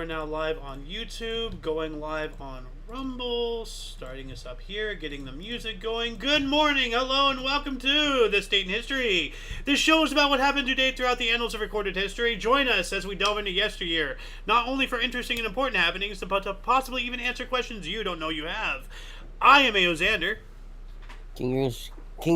we're now live on YouTube, going live on Rumble, starting us up here, getting the music going. Good morning, hello, and welcome to This Date in History. This show is about what happened today throughout the annals of recorded history. Join us as we delve into yesteryear, not only for interesting and important happenings, but to possibly even answer questions you don't know you have. I am A.O. Xander. King's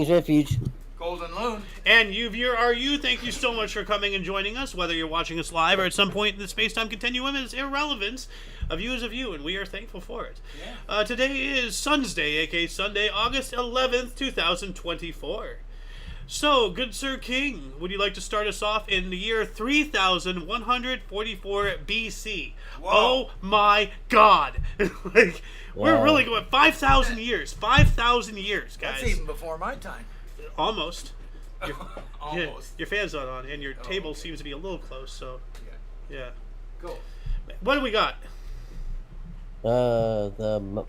Refuge. Golden Loon. And you, viewer, are you? Thank you so much for coming and joining us. Whether you're watching us live or at some point in the space-time continuum, is irrelevance. A view is a view, and we are thankful for it. Yeah. Today is Sun's Day, aka Sunday, August 11th, 2024. So, good Sir King, would you like to start us off in the year 3144 BC? Whoa. Oh my God! We're really going 5,000 years. 5,000 years, guys. That's even before my time. Almost. Almost. Your fan's not on, and your table seems to be a little close, so... Yeah. Cool. What do we got? The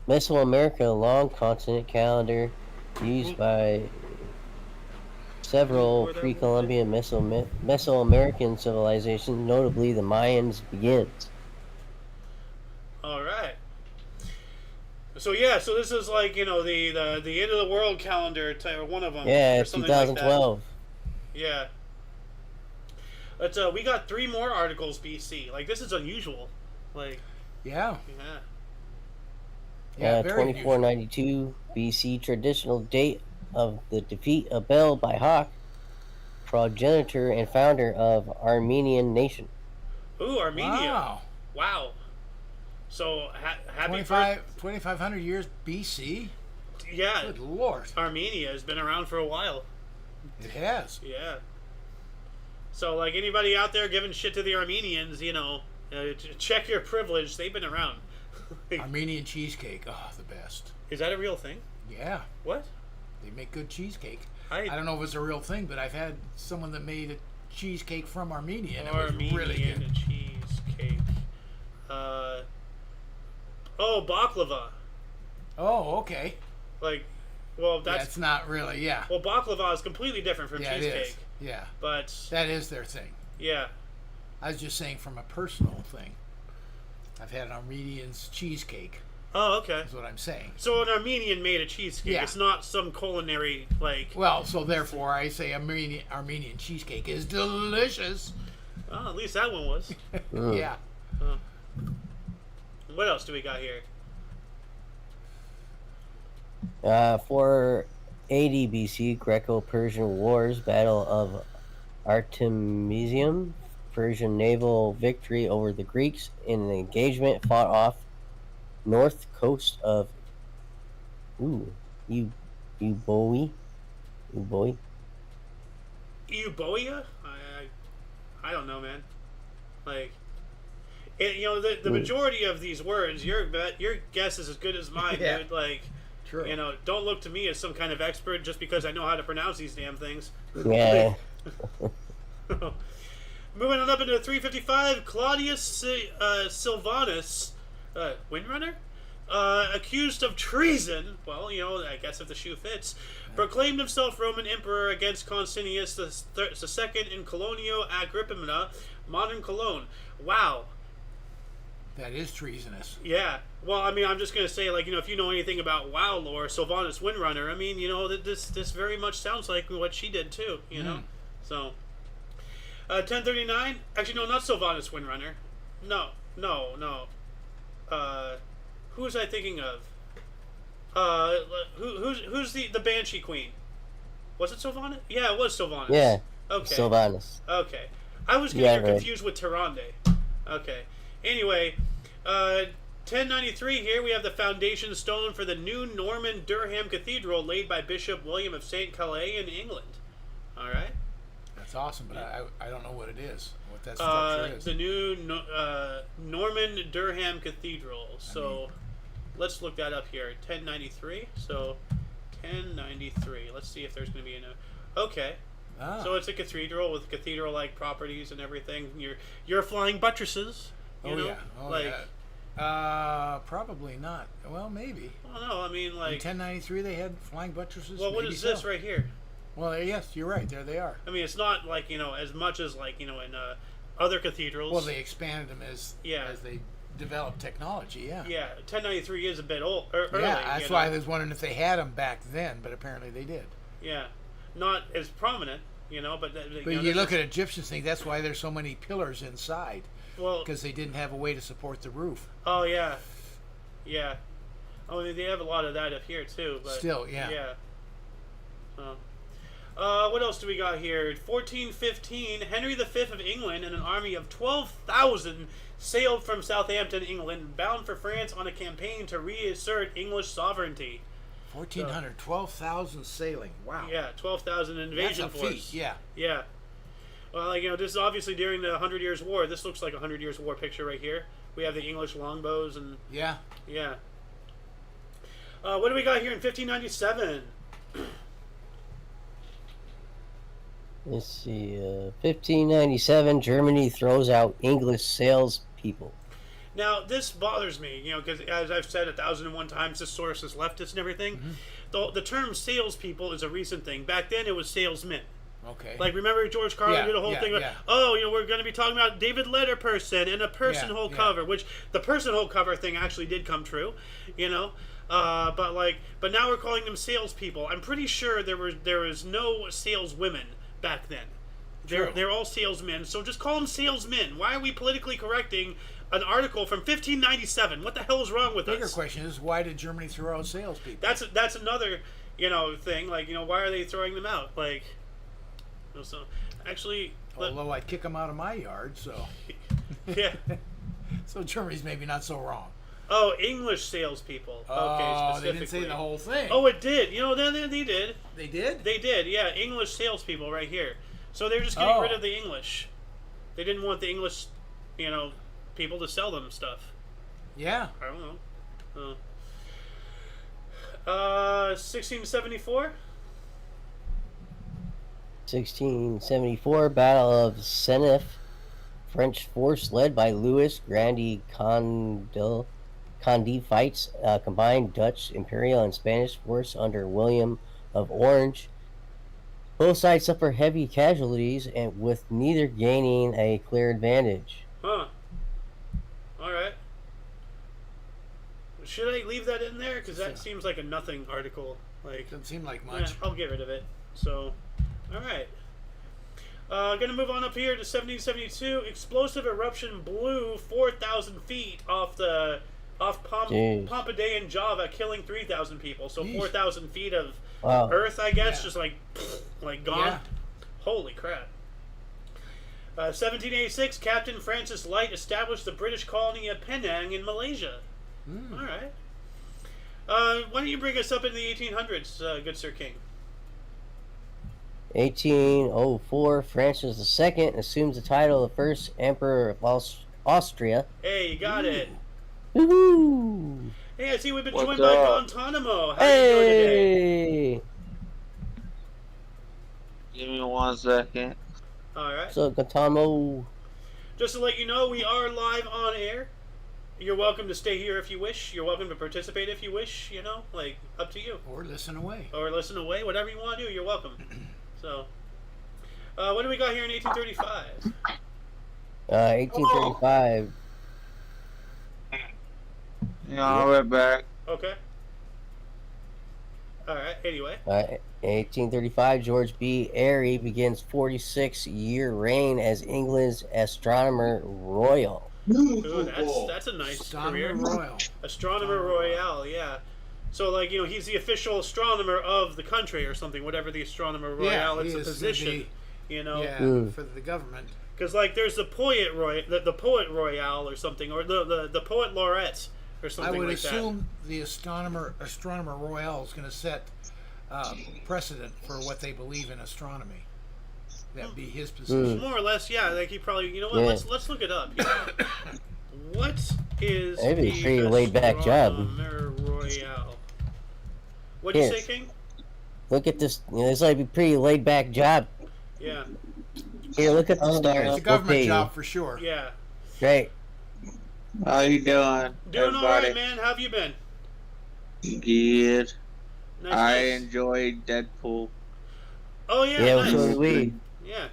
Mesoamerica long continent calendar used by several pre-Columbian Mesoamerican civilizations, notably the Mayans, begins. All right. So so this is like, the end of the world calendar, or one of them. Yeah, or something 2012. Like that. Yeah. We got 3 more articles BC. Like, this is unusual. Like. Yeah. Yeah. 2492 BC, traditional date of the defeat of Bel by Hawk, progenitor and founder of Armenian nation. Ooh, Armenia. Wow. So, happy 2,500 years BC? Yeah. Good Lord. Armenia has been around for a while. It has. Yeah. So, like, anybody out there giving shit to the Armenians, check your privilege. They've been around. Armenian cheesecake. Oh, the best. Is that a real thing? Yeah. What? They make good cheesecake. I don't know if it's a real thing, but I've had someone that made a cheesecake from Armenia, and it Armenian was really good. Cheesecake. Baklava. Oh, okay. Like, well, that's not really, yeah. Well, baklava is completely different from cheesecake. It is. Yeah. But that is their thing. Yeah. I was just saying from a personal thing. I've had an Armenian's cheesecake. Oh, okay. That's what I'm saying. So an Armenian made a cheesecake. Yeah. It's not some culinary, like... Well, so therefore I say Armenian cheesecake is delicious. Oh, at least that one was. Yeah. What else do we got here? 480 BC, Greco-Persian Wars, Battle of Artemisium, Persian naval victory over the Greeks in an engagement fought off north coast of Euboea. Euboea? I don't know, man. Like, the majority of these words, your guess is as good as mine, yeah. Dude. Like, true. Don't look to me as some kind of expert just because I know how to pronounce these damn things. Yeah. Moving on up into 355, Claudius Silvanus, Windrunner, accused of treason. Well, I guess if the shoe fits, proclaimed himself Roman Emperor against Constantinius the Second in Colonio Agrippina, modern Cologne. Wow. That is treasonous. Yeah. Well, I mean, I'm just going to say, like, if you know anything about WoW lore, Sylvanus Windrunner, I mean, this very much sounds like what she did, too, know? So, 1039, actually, no, not Sylvanus Windrunner. No. Who was I thinking of? Who's the Banshee Queen? Was it Sylvanus? Yeah, it was Sylvanus. Yeah. Okay. Sylvanus. Okay. I was getting her confused with Tyrande. Okay. Anyway, 1093 here we have the foundation stone for the new Norman Durham Cathedral laid by Bishop William of St. Calais in England. All right. That's awesome, but I don't know what it is. What that structure is. The new Norman Durham Cathedral. So let's look that up here. 1093. So 1093. Let's see if there's going to be okay. Ah. So it's a cathedral with cathedral-like properties and everything. Your flying buttresses. Yeah. Probably not. Well, maybe. Well, no, I mean, like... In 1093 they had flying buttresses? Well, what is this right here? Well, yes, you're right. There they are. I mean, it's not, like, as much as, like, in other cathedrals. Well, they expanded them as Yeah. they developed technology. Yeah. Yeah, 1093 is a bit early. Yeah, that's you know? why I was wondering if they had them back then, but apparently they did. Yeah, not as prominent, but But you look at Egyptian things, that's why there's so many pillars inside, well, because they didn't have a way to support the roof. oh yeah, yeah. Oh, they have a lot of that up here too. But Still, yeah. Yeah. What else do we got here? 1415, Henry V of England and an army of 12,000 sailed from Southampton, England, bound for France on a campaign to reassert English sovereignty. 1,400, 12,000 sailing. Wow. Yeah, 12,000 invasion That's a force. feat, yeah. Yeah. Well, this is obviously during the 100 Years' War. This looks like a 100 Years' War picture right here. We have the English longbows and... Yeah. Yeah. What do we got here in 1597? Let's see. 1597, Germany throws out English salespeople. Now, this bothers me, because as I've said 1,001 times, this source is leftist and everything. Mm-hmm. The term salespeople is a recent thing. Back then, it was salesmen. Okay. Like, remember George Carlin did a whole thing about, we're going to be talking about David Letterperson and a personal cover, which the personal cover thing actually did come true, but now we're calling them salespeople. I'm pretty sure there was no saleswomen back then. They're all salesmen, so just call them salesmen. Why are we politically correcting an article from 1597? What the hell is wrong with us? Bigger question is, why did Germany throw out salespeople? That's another thing. Like, why are they throwing them out? Like, so actually, Although I'd kick them out of my yard, so yeah. So Germany's maybe not so wrong. Oh, English salespeople. Oh, Okay, they didn't say the whole thing. Oh, it did. They did. They did? They did. Yeah, English salespeople right here. So they're just getting rid of the English. They didn't want the English, people to sell them stuff. Yeah. I don't know. 1674. 1674, Battle of Senef. French force led by Louis Grande Conde fights combined Dutch, Imperial, and Spanish force under William of Orange. Both sides suffer heavy casualties, and with neither gaining a clear advantage. Huh. All right. Should I leave that in there? Because that seems like a nothing article. Like, doesn't seem like much. Yeah, I'll get rid of it. So, all right. Gonna move on up here to 1772. Explosive eruption blew 4,000 feet off Pompeian Java, killing 3,000 people. So 4,000 feet of Earth, I guess, just like gone. Yeah. Holy crap. 1786, Captain Francis Light established the British colony of Penang in Malaysia. All right. Why don't you bring us up in the 1800s, good Sir King? 1804, Francis II assumes the title of first Emperor of Austria. Hey, you got it. Woohoo! Hey, I see we've been What's joined by up? Guantanamo. How are you doing today? Hey! Give me 1 second. All right. So, Guantanamo. Just to let you know, we are live on air. You're welcome to stay here if you wish. You're welcome to participate if you wish, up to you. Or listen away. Or listen away, whatever you want to do, you're welcome. So, what do we got here in 1835? 1835. Yeah, we're back. Okay. All right, anyway. 1835, George B. Airy begins 46-year reign as England's Astronomer Royal. Ooh, that's a nice Astronomer career. Royal. Astronomer Royale, yeah. So, he's the official astronomer of the country or something, whatever the Astronomer Royale, it's a position, Yeah, for the government. Because, there's the Poet the Poet Royale or something, or the Poet Laureate or something I would like that. assume the Astronomer Royal is going to set precedent for what they believe in astronomy. That'd be his position. More or less, yeah. He probably, let's look it up. What is That'd be a the pretty laid-back job. Astronomer Royale? What do you say, Yes. King? Look at this. It's like a pretty laid-back job. Yeah. Here, look at the stars. It's a government job for sure. Yeah. Great. How you doing? Doing all right, everybody? man. How have you been? Good. Nice. I nice. enjoyed Deadpool. Oh yeah. Yeah, nice. so do we. Yeah.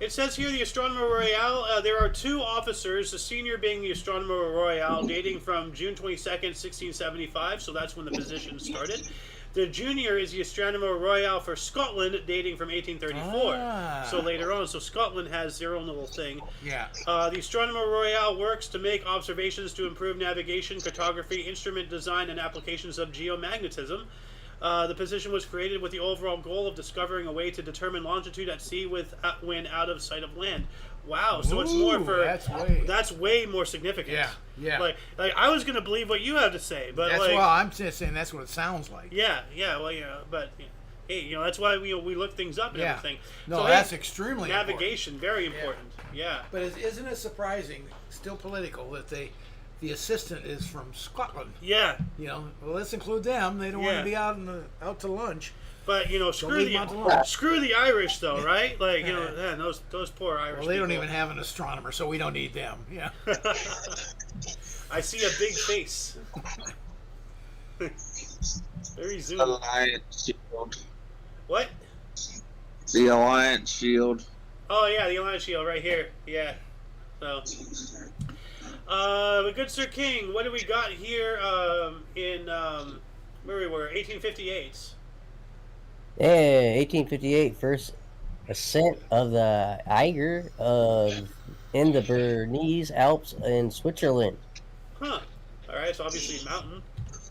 It says here the Astronomer Royale. There are 2 officers, the senior being the Astronomer Royale, dating from June 22nd, 1675, so that's when the position started. The junior is the Astronomer Royale for Scotland, dating from 1834. Ah. So later on, so Scotland has their own little thing. Yeah. The Astronomer Royale works to make observations to improve navigation, cartography, instrument design, and applications of geomagnetism. The position was created with the overall goal of discovering a way to determine longitude at sea when out of sight of land. Wow, so it's more for that's way more significant. Yeah, yeah. Like I was gonna believe what you have to say, but That's like, well, I'm just saying that's what it sounds like. yeah, well, but hey, that's why we look things up and everything. No, So, that's hey, extremely navigation, very important. Yeah. But isn't it surprising, still political, that the assistant is from Scotland? Yeah. You know, well, let's include them. They don't want to be out to lunch. But screw leave 'em out alone. screw the Irish though, right? Like man, those poor Irish. Well, they don't people. even have an astronomer, so we don't need them. Yeah. I see a big face. Very zoom. Alliance shield. What? The Alliance shield. Oh yeah, the Alliance shield right here. Yeah. So. But good Sir King, what do we got here? In where we were, 1858. Yeah, 1858, first ascent of the Eiger in the Bernese Alps in Switzerland. Huh. All right, so obviously mountain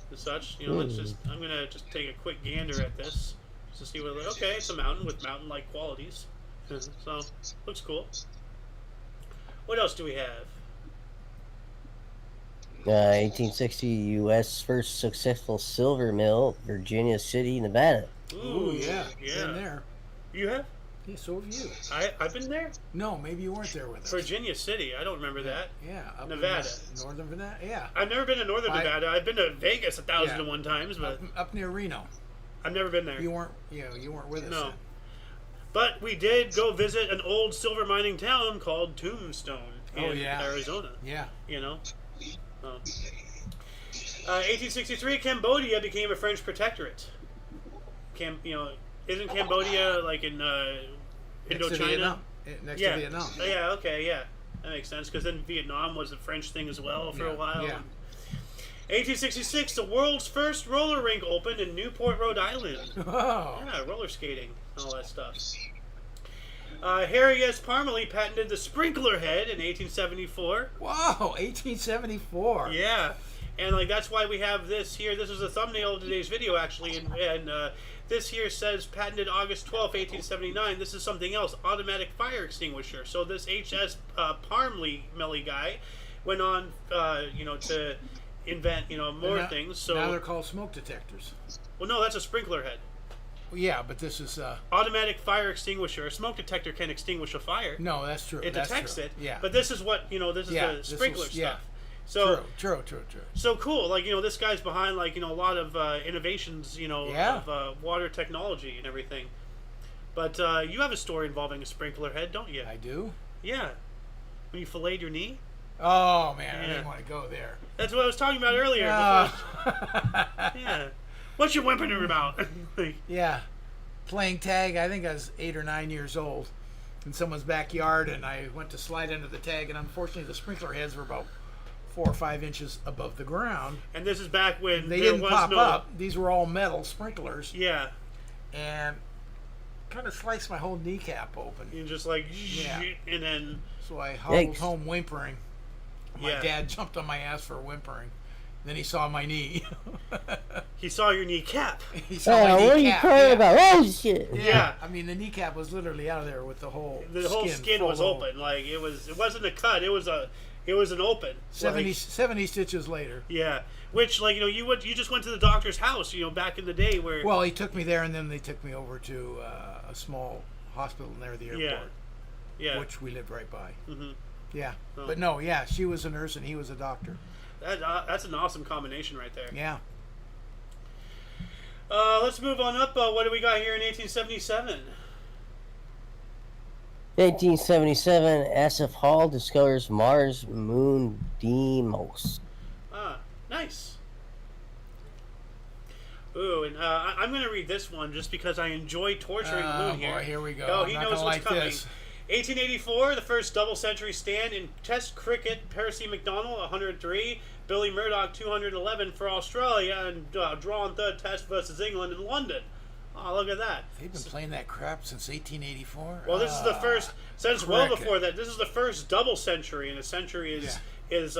and such. Let's just. I'm gonna just take a quick gander at this just to see what. Okay, it's a mountain with mountain-like qualities. So looks cool. What else do we have? 1860, U.S. first successful silver mill, Virginia City, Nevada. Ooh, yeah. Yeah. Been there. You have? Yeah, so have you. I've been there. No, maybe you weren't there with us. Virginia City. I don't remember that. Yeah, up Nevada. In northern Nevada. Yeah. I've never been to northern Nevada. I've been to Vegas 1,001 times, but up near Reno. I've never been there. You weren't. Yeah, you weren't with us. No. Then. But we did go visit an old silver mining town called Tombstone in Arizona. Yeah. 1863, Cambodia became a French protectorate. Isn't Cambodia like in Indochina? Next to Vietnam. Yeah, okay, yeah. That makes sense, because then Vietnam was a French thing as well for a while. Yeah. 1866, the world's first roller rink opened in Newport, Rhode Island. Oh. Yeah, roller skating, all that stuff. Harry S. Parmalee patented the sprinkler head in 1874. Wow, 1874. Yeah, and that's why we have this here. This is a thumbnail of today's video, actually, and this here says patented August 12th, 1879. This is something else, automatic fire extinguisher. So this H.S. Parmalee guy went on, to invent, more things. So now they're called smoke detectors. Well, no, that's a sprinkler head. Well, yeah, but this is Automatic fire extinguisher. A smoke detector can extinguish a fire. No, that's true. It detects it. Yeah. But this is what this is the sprinkler stuff. So true. So cool. This guy's behind a lot of innovations. Of water technology and everything. But you have a story involving a sprinkler head, don't you? I do. Yeah. When you filleted your knee. Oh man, I didn't want to go there. That's what I was talking about earlier. Yeah. What's your whimpering about? Yeah. Playing tag, I think I was 8 or 9 years old in someone's backyard, and I went to slide under the tag, and unfortunately the sprinkler heads were about 4 or 5 inches above the ground. And this is back when they didn't pop up. These were all metal sprinklers. Yeah. And kind of sliced my whole kneecap open. And just and then. So I hobbled home whimpering. My dad jumped on my ass for whimpering. Then he saw my knee. He saw your kneecap. He saw my kneecap. What are you crying about? Oh shit! Yeah. I mean, the kneecap was literally out of there with the whole. The whole skin was open. It wasn't a cut. It was an open. 70 stitches later. Yeah. Which you just went to the doctor's house. Back in the day where. Well, he took me there, and then they took me over to a small hospital near the airport. Yeah. Which we lived right by. Mm-hmm. Yeah. Oh. But no, she was a nurse and he was a doctor. That's an awesome combination right there. Yeah. Let's move on up. What do we got here in 1877? 1877, Asaph Hall discovers Mars moon Deimos. Ah, nice. Ooh, and I'm going to read this one just because I enjoy torturing the moon here. Boy, here we go. Oh, he knows what's coming. This. 1884, the first double century stand in Test cricket. Percy McDonald, 103. Billy Murdoch, 211 for Australia, and drawn third Test versus England in London. Oh, look at that. They've been playing that crap since 1884. Well, this is the first, since well cricket. before that, this is the first double century, and a century is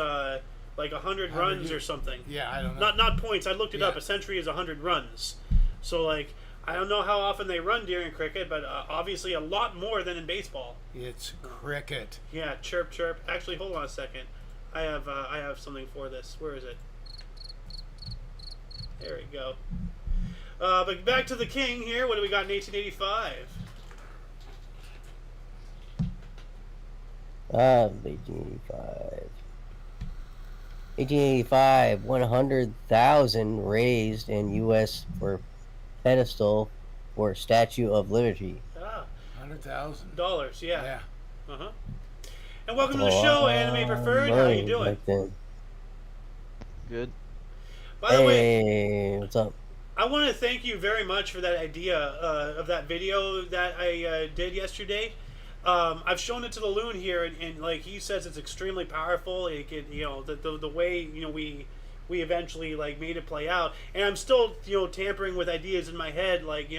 like 100 runs or something. Yeah, I don't know. Not points. I looked it up. Yeah. A century is 100 runs. So, like, I don't know how often they run during cricket, but obviously a lot more than in baseball. It's cricket. Yeah, chirp, chirp. Actually, hold on a second. I have something for this. Where is it? There we go. But back to the king here. What do we got in 1885? 1885. 1885, 100,000 raised in U.S. for pedestal for Statue of Liberty. $100,000. Yeah. Yeah. Uh-huh. And welcome to the show, Anime Preferred. How you doing? Back then. Good. By the way, Hey, what's up? I want to thank you very much for that idea of that video that I did yesterday. I've shown it to the loon here, and like he says, it's extremely powerful. It can, the way we eventually like made it play out, and I'm still tampering with ideas in my head, like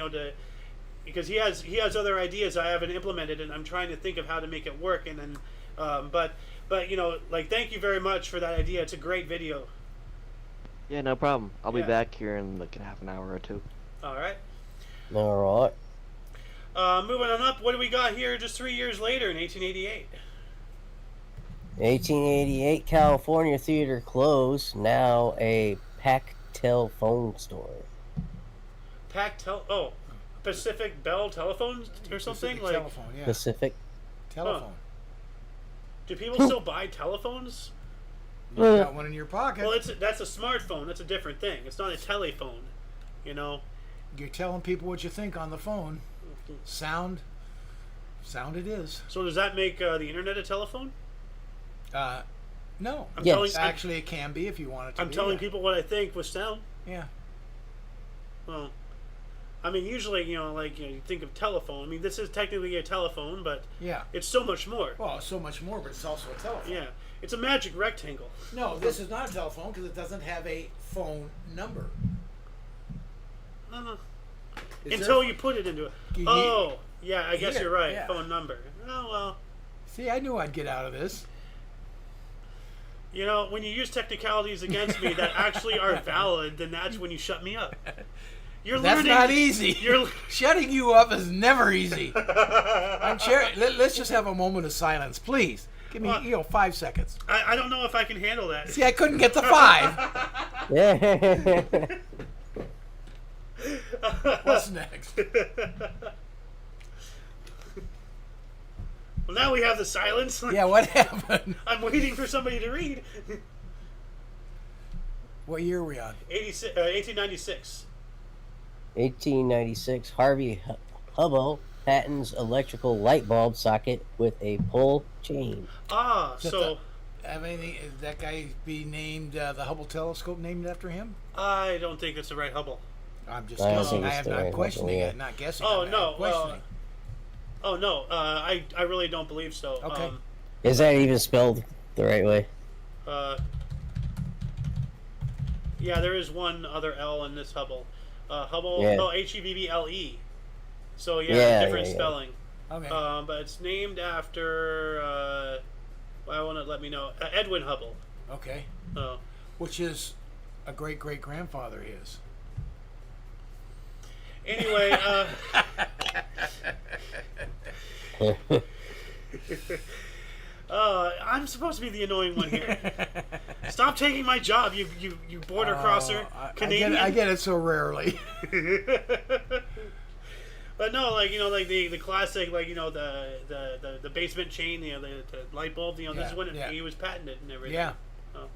because he has other ideas I haven't implemented, and I'm trying to think of how to make it work. And then, but like thank you very much for that idea. It's a great video. Yeah, no problem. I'll be Yeah. back here in like half an hour or two. All right. All right. Moving on up, what do we got here just 3 years later in 1888? 1888, California theater closed. Now a Pactel phone store. Pacific Bell Telephones or something? Pacific Like, telephone, yeah. Pacific. Telephone. do people still buy telephones? You got one in your pocket. Well, that's a smartphone. That's a different thing. It's not a telephone, You're telling people what you think on the phone. Sound it is. So does that make the internet a telephone? No. I'm Yes. telling, Actually, it can be if you want it to I'm be. telling yeah. people what I think with sound. Yeah. Well, I mean, usually, you think of telephone. I mean, this is technically a telephone, but Yeah. it's so much more. Well, so much more, but it's also a telephone. Yeah, it's a magic rectangle. No, this is not a telephone because it doesn't have a phone number. Is Until there- you put it into it. You- Oh, yeah, I guess Here, you're right. yeah. Phone number. Oh, well. See, I knew I'd get out of this. When you use technicalities against me that actually are valid, then that's when you shut me up. You're That's learning. not easy. You're. Shutting you up is never easy. Let's just have a moment of silence, please. Give me, 5 seconds. I don't know if I can handle that. See, I couldn't get to 5. Yeah. What's next? Well, now we have the silence. Yeah, what happened? I'm waiting for somebody to read. What year are we on? 1896. 1896, Harvey Hubble patents electrical light bulb socket with a pull chain. Ah, Is that so is that guy be named the Hubble telescope named after him? I don't think it's the right Hubble. I'm just I don't guessing. think I it's am the not right questioning Hubble, it, not guessing. Oh I'm no, questioning. I really don't believe so. Okay. Is that even spelled the right way? Yeah, there is one other L in this Hubble. Hubble, Yeah. Hubble. So different Yeah. spelling. Okay. But it's named after. I want to let me know. Edwin Hubble. Okay. Oh. Which is a great great grandfather is. Anyway, I'm supposed to be the annoying one here. Stop taking my job, you border crosser, Canadian. I get it so rarely. But no, like the classic, the basement chain, the light bulb, this is when he was patented and everything. Yeah. Oh.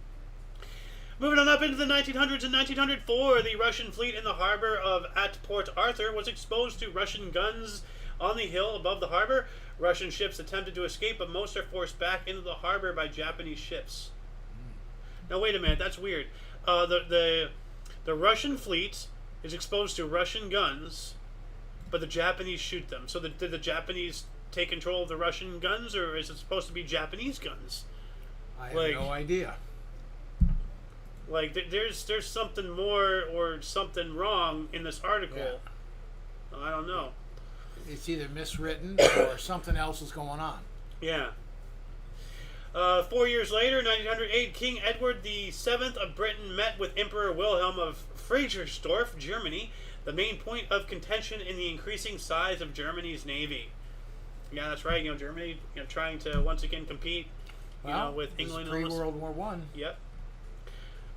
Moving on up into the 1900s, in 1904, the Russian fleet in the harbor of at Port Arthur was exposed to Russian guns on the hill above the harbor. Russian ships attempted to escape, but most are forced back into the harbor by Japanese ships. Now wait a minute, that's weird. The Russian fleet is exposed to Russian guns, but the Japanese shoot them. So did the Japanese take control of the Russian guns, or is it supposed to be Japanese guns? I have Like- no idea. Like, there's something more or something wrong in this article. I don't know. It's either miswritten or something else is going on. Yeah. 4 years later, 1908, King Edward VII of Britain met with Emperor Wilhelm of Friedrichsdorf, Germany, the main point of contention in the increasing size of Germany's navy. Yeah, that's right. Germany, trying to once again compete, with England. Pre-World War One. Yep.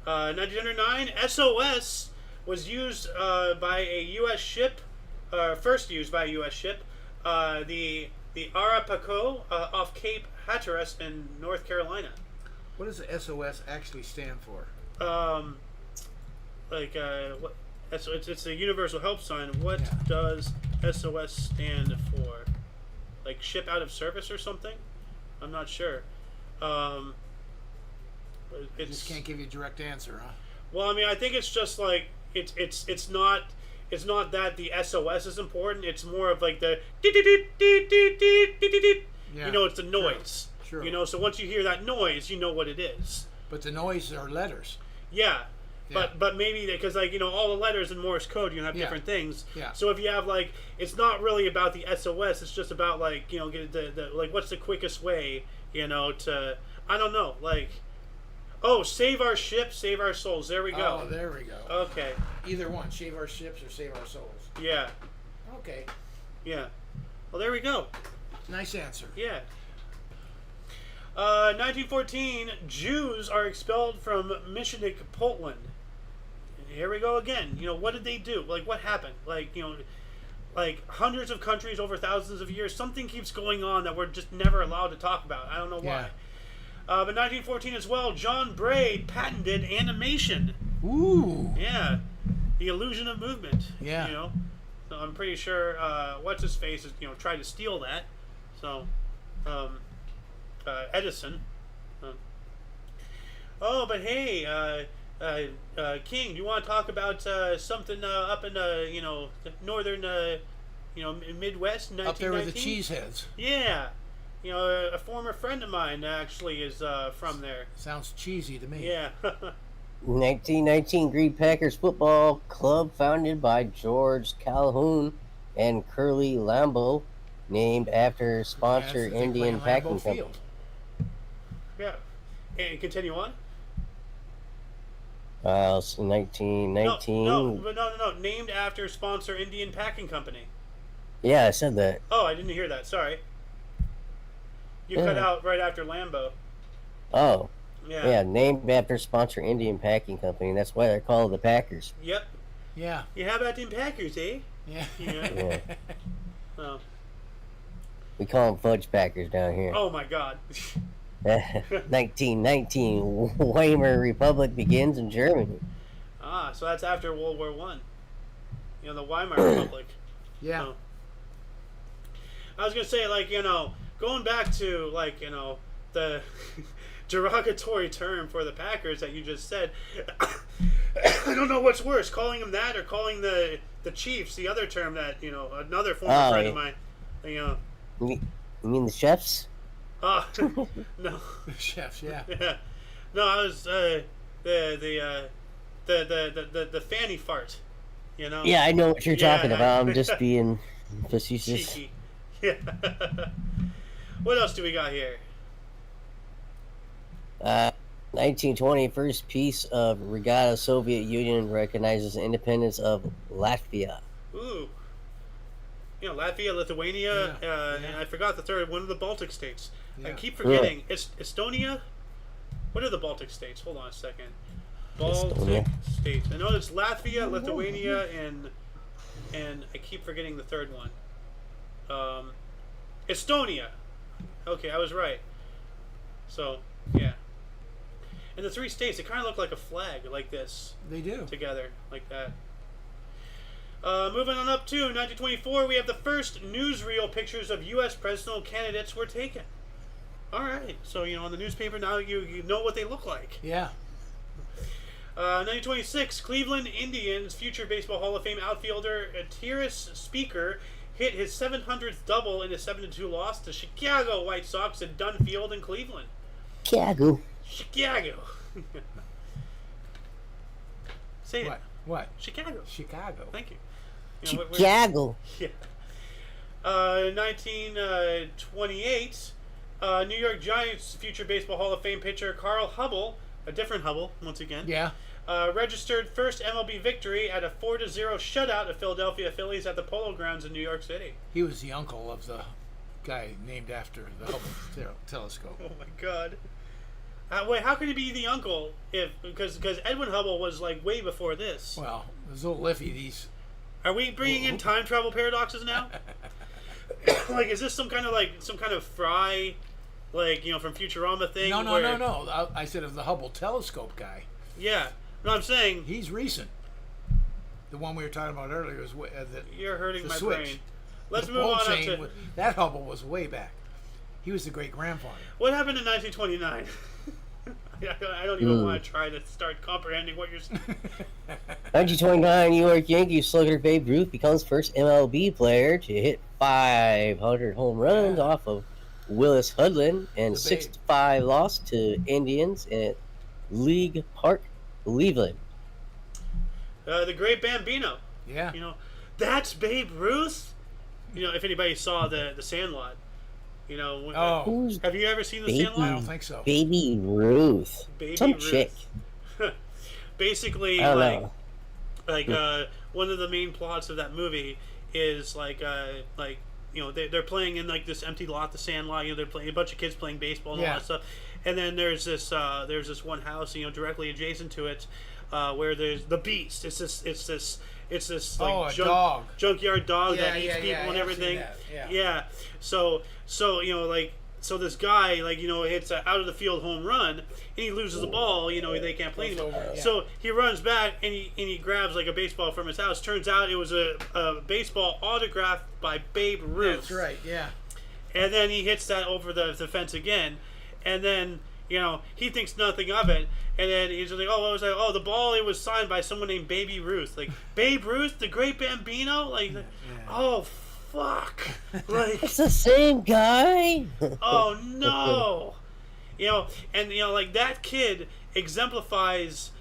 1909, SOS was used by a U.S. ship, first used by a U.S. ship, the Arapaho off Cape Hatteras in North Carolina. What does the SOS actually stand for? What? It's a universal help sign. What Yeah. does SOS stand for? Like ship out of service or something? I'm not sure. I just can't give you a direct answer, huh? Well, I mean, I think it's just like it's not that the SOS is important. It's more of like the Yeah. it's the noise. Sure. So once you hear that noise, you know what it is. But the noise are letters. Yeah. Yeah. But maybe because all the letters in Morse code have Yeah. different things. Yeah. So if you have it's not really about the SOS. It's just about get the what's the quickest way to I don't know save our ship, save our souls. There we go. Oh, there we go. Okay. Either one, save our ships or save our souls. Yeah. Okay. Yeah. Well, there we go. Nice answer. Yeah. 1914, Jews are expelled from Missionik, Poland. And here we go again. What did they do? What happened? Hundreds of countries over thousands of years. Something keeps going on that we're just never allowed to talk about. I don't know why. Yeah. But 1914 as well, John Bray patented animation. Ooh. Yeah. The illusion of movement. Yeah. So I'm pretty sure what's his face is tried to steal that. So Edison. But hey, King, do you want to talk about something up in the northern Midwest? Up there with the 1919? cheeseheads. Yeah. A former friend of mine actually is from there. Sounds cheesy to me. Yeah. 1919 Green Packers Football Club, founded by George Calhoun and Curly Lambeau, named after sponsor Yes, I think Indian playing Packing Lambeau Company. Field. Yeah. And continue on. So 1919. No. Named after sponsor Indian Packing Company. Yeah, I said that. Oh, I didn't hear that. Sorry. You cut out right after Lambo. Oh, Yeah. yeah, named after sponsor Indian Packing Company. That's why they're called the Packers. Yep. Yeah. You how about them Packers, eh? Yeah. Yeah. Oh. We call them fudge packers down here. Oh my God. 1919 Weimar Republic begins in Germany. So that's after World War One. The Weimar Republic. Yeah. So. I was gonna say, going back to the derogatory term for the Packers that you just said. I don't know what's worse, calling them that or calling the Chiefs the other term that another former friend of mine. You mean the chefs? No. Chefs, yeah. Yeah. No, I was the fanny fart. Yeah, I know what you're talking about. I'm just being facetious. Cheeky. Yeah. What else do we got here? 1920 first peace of Regatta Soviet Union recognizes independence of Latvia. Ooh. Latvia, Lithuania, Yeah. and I forgot the third one of the Baltic states. I Yeah. keep forgetting. Estonia? What are the Baltic states? Hold on a second. Baltic Estonia. states. I know it's Latvia, Lithuania, and I keep forgetting the third one. Estonia. Okay, I was right. So, yeah. And the three states, they kind of look like a flag, like this, They do. together, like that. Moving on up to 1924, we have the first newsreel pictures of U.S. presidential candidates were taken. All right, so on the newspaper now you know what they look like. Yeah. 1926, Cleveland Indians future Baseball Hall of Fame outfielder Tyrus Speaker hit his 700th double in a 7-2 loss to Chicago White Sox at Dunn Field in Cleveland. Chicago. Chicago. Say it. What? Chicago. Chicago. Thank you. Chicago. Yeah. 1928, New York Giants future Baseball Hall of Fame pitcher Carl Hubble, a different Hubble once again, Yeah. registered first MLB victory at a 4-0 shutout of Philadelphia Phillies at the Polo Grounds in New York City. He was the uncle of the guy named after the Hubble telescope. Oh my God. Wait, how could he be the uncle because Edwin Hubble was like way before this? Well, it was a little iffy. These. Are we bringing in time travel paradoxes now? Like, is this some kind of Fry, like, from Futurama thing? No. I said of the Hubble telescope guy. Yeah. No, I'm saying He's recent. The one we were talking about earlier was you're hurting the my switch. brain. Let's The move bulb on up chain to that Hubble was way back. He was the great grandfather. what happened in 1929. I don't even want to try to start comprehending what you're saying. 1929 New York Yankees slugger Babe Ruth becomes first MLB player to hit 500 home runs off of Willis Hudlin and The 6-5 loss to Indians at League Park, Cleveland. The Great Bambino. Yeah. That's Babe Ruth. If anybody saw the Sandlot. Oh. Have you ever seen the Baby. Sandlot? I don't think so. Baby Ruth. Baby Some Ruth. chick. Basically, I don't know. one of the main plots of that movie is they're playing in like this empty lot, the Sandlot. They're playing a bunch of kids playing baseball and all that stuff. And then there's this one house, directly adjacent to it, where there's the Beast. It's this like dog. junkyard dog Yeah, that eats people and I've seen everything. that, yeah. Yeah. So this guy hits an out of the field home run and he loses the ball. They can't play anymore. over, yeah. So he runs back and he grabs like a baseball from his house. Turns out it was a baseball autographed by Babe Ruth. That's right. Yeah. And then he hits that over the fence again, and then he thinks nothing of it. And then he's like, "Oh, what was that? Oh, the ball. It was signed by someone named Baby Ruth. Like Babe Ruth, the Great Bambino. Like, oh fuck. Like It's the same guy. oh no. Like that kid exemplifies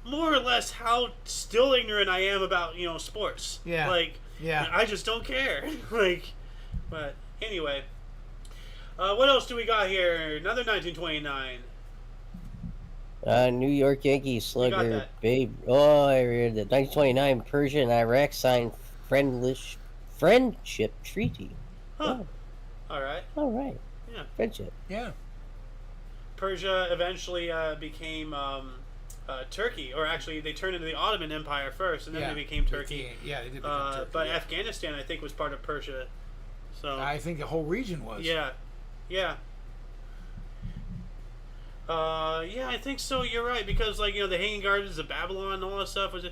more or less how still ignorant I am about sports. Yeah. Like Yeah. I just don't care. But anyway. What else do we got here? Another 1929. New York Yankees slugger that. Babe. Oh, I read that. 1929 Persia and Iraq signed friendship treaty. Huh. All right. All right. Yeah. Friendship. Yeah. Persia eventually became Turkey, or actually they turned into the Ottoman Empire first, and then they became Turkey. Yeah, they did become Turkey. But Afghanistan, I think, was part of Persia. So I think the whole region was. yeah. I think so. You're right, because the Hanging Gardens of Babylon and all that stuff was.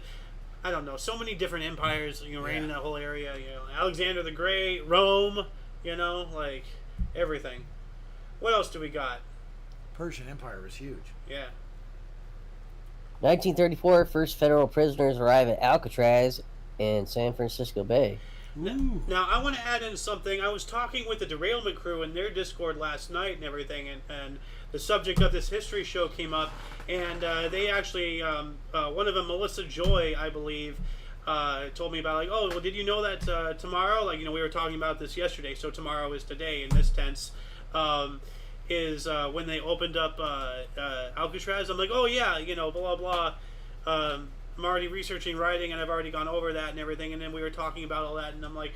I don't know. So many different empires, reigned in that whole area. Alexander the Great, Rome. Everything. What else do we got? Persian Empire was huge. Yeah. 1934 first federal prisoners arrive at Alcatraz in San Francisco Bay. Ooh. Now, I want to add in something. I was talking with the Derailment crew in their Discord last night and everything, and the subject of this history show came up, and they actually, one of them, Melissa Joy, I believe, told me about, oh, well, did you know that tomorrow, we were talking about this yesterday, so tomorrow is today in this tense, is when they opened up Alcatraz. I'm like, oh, yeah, blah, blah. I'm already researching writing, and I've already gone over that and everything, and then we were talking about all that, and I'm like,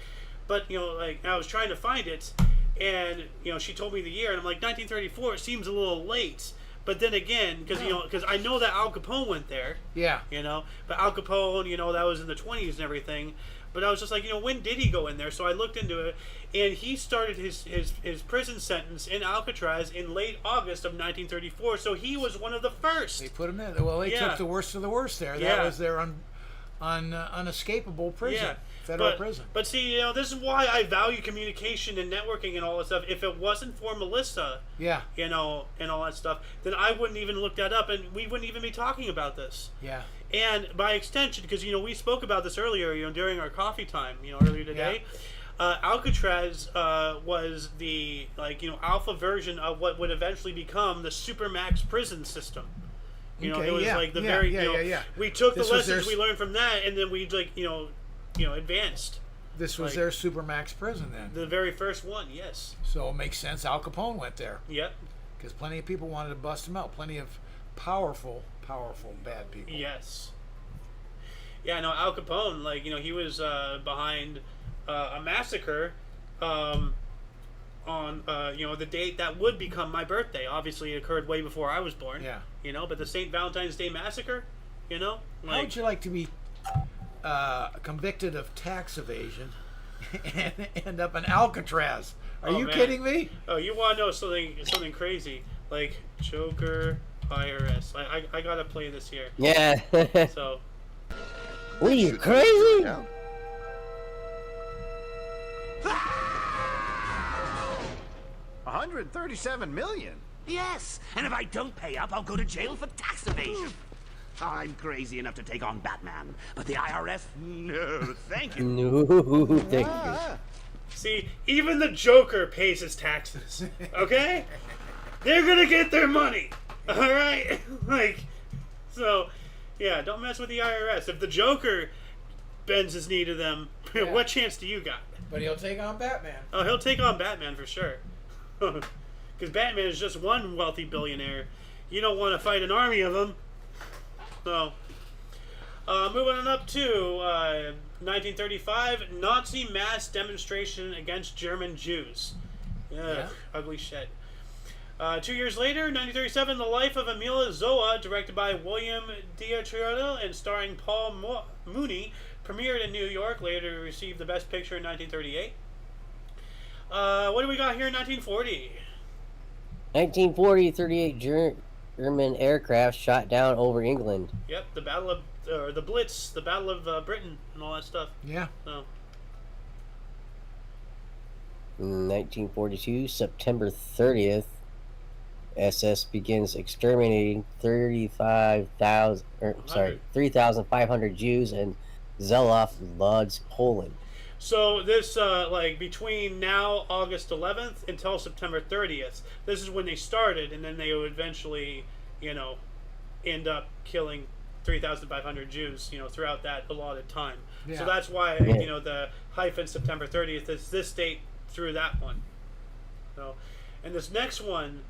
but, I was trying to find it, and, she told me the year, and I'm like, 1934, it seems a little late, but then again, because I know that Al Capone went there, Yeah. but Al Capone, that was in the 20s and everything, but I was just like, when did he go in there? So I looked into it, and he started his prison sentence in Alcatraz in late August of 1934, so he was one of the first. They put him in. Well, they took the worst of the worst there. That was their unescapable prison. Federal prison. But see, this is why I value communication and networking and all that stuff. If it wasn't for Melissa, and all that stuff, then I wouldn't even look that up, and we wouldn't even be talking about this. Yeah. And by extension, because we spoke about this earlier, during our coffee time, earlier today. Alcatraz was the alpha version of what would eventually become the Supermax prison system. Okay, it was yeah, like the yeah, very yeah. we took This the was lessons their- we learned from that, and then we advanced. This was Like- their Supermax prison then. The very first one, yes. So it makes sense Al Capone went there. Yep. Because plenty of people wanted to bust him out. Plenty of powerful bad people. Yes. Yeah, no, Al Capone, he was behind a massacre on, the date that would become my birthday. Obviously, it occurred way before I was born. Yeah. But the St. Valentine's Day Massacre, How would you like to be convicted of tax evasion and end up in Alcatraz? Are Oh, you man. kidding me? Oh, you want to know something crazy? Like Joker, IRS. I gotta play this here. Yeah. So, What are you crazy? Yeah. $137 million. Yes, and if I don't pay up, I'll go to jail for tax evasion. I'm crazy enough to take on Batman, but the IRS? No, thank you. No, thank you. Ah, see, even the Joker pays his taxes. Okay? They're gonna get their money. All right? So, yeah, don't mess with the IRS. If the Joker bends his knee to them, Yeah. what chance do you got? But he'll take on Batman. Oh, he'll take on Batman for sure. Because Batman is just one wealthy billionaire. You don't want to fight an army of them. So, moving on up to 1935, Nazi mass demonstration against German Jews. Ugh, Yeah. ugly shit. 2 years later, 1937, The Life of Emile Zola, directed by William Diatrioto and starring Paul Mooney, premiered in New York, later received the Best Picture in 1938. What do we got here in 1940? 1940, 38 German aircraft shot down over England. Yep, the Battle of the Blitz, the Battle of Britain, and all that stuff. Yeah. So, 1942, September 30th, SS begins exterminating 3,500 Jews in Zelof, Lodz, Poland. so this between now August 11th until September 30th, this is when they started, and then they would eventually, end up killing 3,500 Jews, throughout that allotted time. Yeah. So that's why Yeah. the hyphen September 30th is this date through that one. So, and this next one,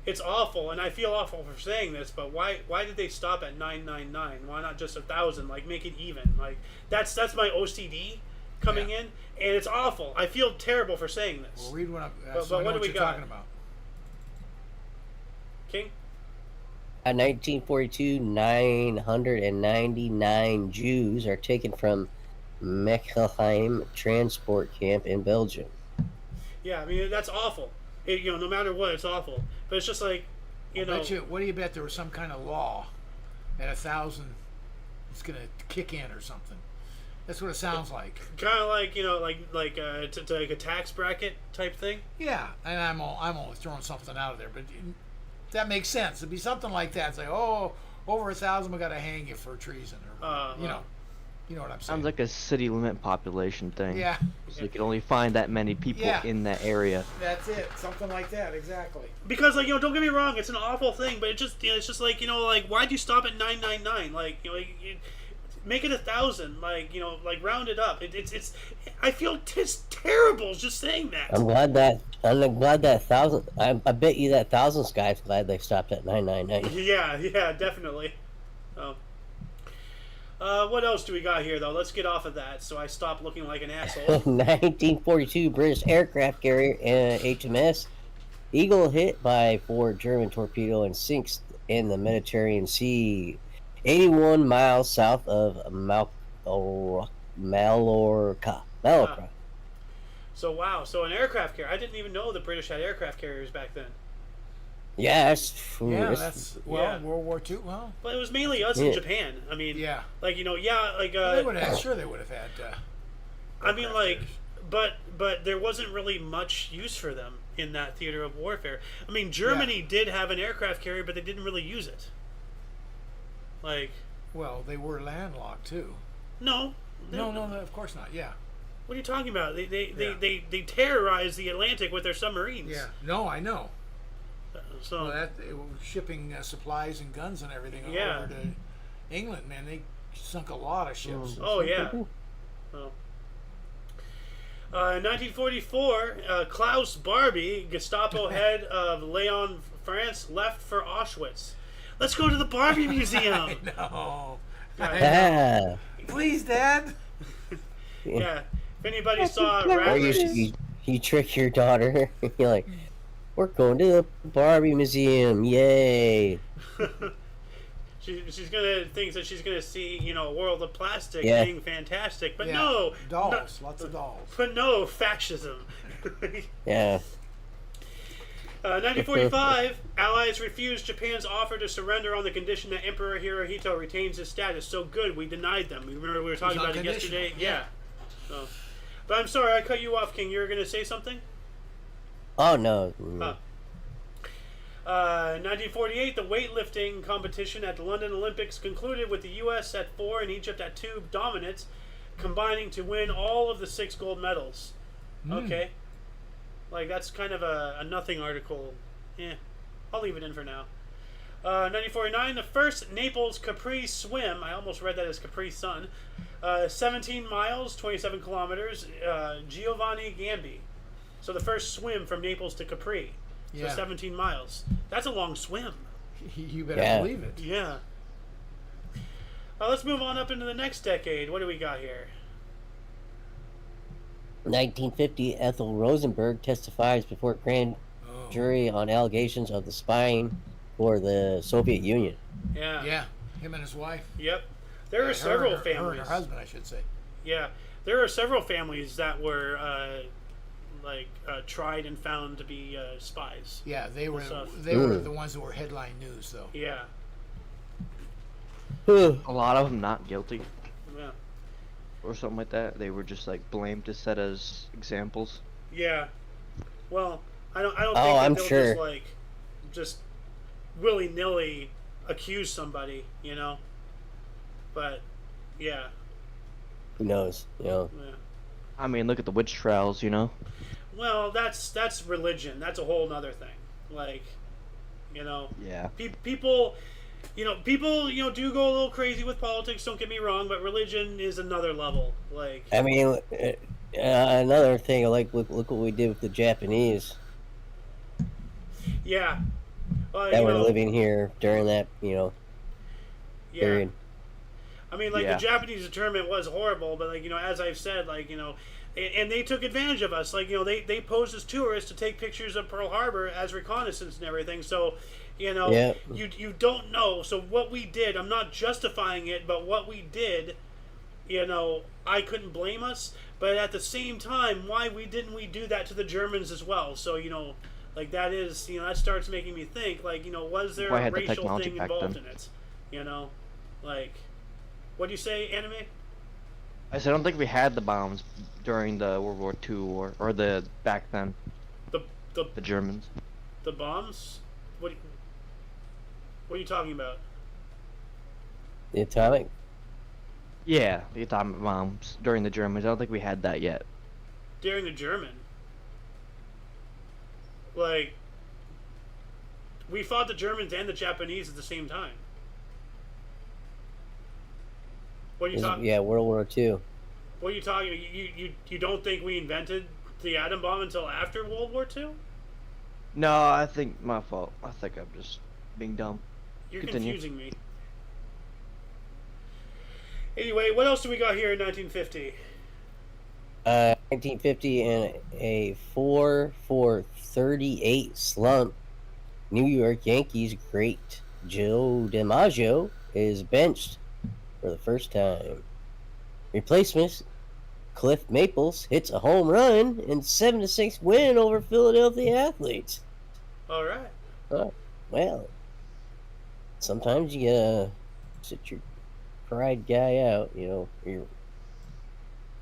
it's awful, and I feel awful for saying this, but why did they stop at 999? Why not just 1,000? Make it even. That's my OCD coming in, and it's awful. I feel terrible for saying this. Well, read one up. But So I know what do what we you're got? talking about. King? At 1942, 999 Jews are taken from Mechelheim transport camp in Belgium. Yeah, I mean that's awful. No matter what, it's awful. But it's just Bet you, what do you bet there was some kind of law at 1,000 it's going to kick in or something? That's what it sounds like. kind of like a tax bracket type thing. Yeah, and I'm only throwing something out of there, but that makes sense. It'd be something like that. It's like, oh, over 1,000, we got to hang you for treason, or you know what I'm saying. Sounds like a city limit population thing. Yeah, So you can only find that many people Yeah. in that area. that's it. Something like that, exactly. Because don't get me wrong, it's an awful thing, but it's just why'd you stop at 999? Make it 1,000. Round it up. It's I feel terrible just saying that. I'm glad that 1,000. I bet you that 1,000 guy's glad they stopped at 999. Yeah, definitely. What else do we got here, though? Let's get off of that so I stop looking like an asshole. 1942, British aircraft carrier HMS Eagle hit by 4 German torpedo and sinks in the Mediterranean Sea, 81 miles south of Mallorca. So, wow. So, an aircraft carrier. I didn't even know the British had aircraft carriers back then. Yeah, Yeah, yeah. World War II. Well, But it was mainly us in Japan. I mean, yeah. they would have, They would have had. I mean, aircraft carriers. but there wasn't really much use for them in that theater of warfare. I mean, Germany did have an aircraft carrier, but they didn't really use it. Well, they were landlocked too. No. No, of course not. Yeah. What are you talking about? They Yeah. they terrorize the Atlantic with their submarines. Yeah. No, I know. So Well, it was shipping supplies and guns and everything Yeah. over to England, man. They sunk a lot of ships. oh yeah. Well, 1944, Klaus Barbie, Gestapo head of Leon, France, left for Auschwitz. Let's go to the Barbie Museum. No. Ah. Please, Dad. Yeah. If anybody saw Or Rabbits, you trick your daughter. You're like, we're going to the Barbie Museum. Yay. she's gonna think that she's gonna see, you know, a world of plastic Yeah. being fantastic, but Yeah. no, Dolls. Lots of dolls. but no fascism. Yeah. 1945, Allies refused Japan's offer to surrender on the condition that Emperor Hirohito retains his status. So good, we denied them. Remember we were talking about it unconditional. yesterday? Yeah. So, but I'm sorry, I cut you off, King. You were going to say something? Oh, no. 1948, the weightlifting competition at the London Olympics concluded with the U.S. at 4 and Egypt at 2 dominance, combining to win all of the 6 gold medals. Okay. Like, that's kind of a nothing article. Yeah, I'll leave it in for now. 1949, the first Naples Capri swim. I almost read that as Capri Sun. 17 miles, 27 kilometers. Giovanni Gambi. So the first swim from Naples to Capri. So Yeah. 17 miles. That's a long swim. You better Yeah. believe it. Yeah. Let's move on up into the next decade. What do we got here? 1950, Ethel Rosenberg testifies before grand Oh. jury on allegations of the spying for the Soviet Union. Yeah. Yeah. Him and his wife. Yep. There are Her several and her- families. Her and her husband, I should say. Yeah, there are several families that were tried and found to be spies. Yeah, they were stuff. the ones that were headline news, though. Yeah, A lot of them not guilty yeah, or something like that. They were just like blamed to set as examples. yeah. Well, I don't think Oh, that I'm they'll sure. just willy nilly accuse somebody, you know. But yeah, Who knows? You know. yeah. I mean, look at the witch trials, you know. Well, that's religion. That's a whole nother thing. Like, you know. Yeah. People, people, do go a little crazy with politics. Don't get me wrong, but religion is another level. Like, I mean, another thing, like, look what we did with the Japanese yeah, that were living here during that, yeah. period. I mean, like Yeah. the Japanese internment was horrible, but as I've said, and they took advantage of us. Like, they posed as tourists to take pictures of Pearl Harbor as reconnaissance and everything. So, Yeah. you don't know. So what we did, I'm not justifying it, but what we did, I couldn't blame us. But at the same time, why didn't we do that to the Germans as well? So, like that is, that starts making me think, like, was there Why a had the racial technology thing back involved then? in it? Like, what do you say, anime? I said I don't think we had the bombs during the World War II or the back then. The The Germans. the bombs? What are you talking about? The atomic. Yeah, the atomic bombs during the Germans. I don't think we had that yet. During the German. Like, we fought the Germans and the Japanese at the same time. What are you talking? Yeah, World War II. What are you talking? You don't think we invented the atom bomb until after World War II? No, I think my fault. I think I'm just being dumb. You're Continue. confusing me. Anyway, what else do we got here in 1950? 1950 in a 4-for-38 slump, New York Yankees great Joe DiMaggio is benched for the first time. Replacement Cliff Maples hits a home run in 7-6 win over Philadelphia Athletes. All right. Oh, well, sometimes you gotta sit your pride guy out, your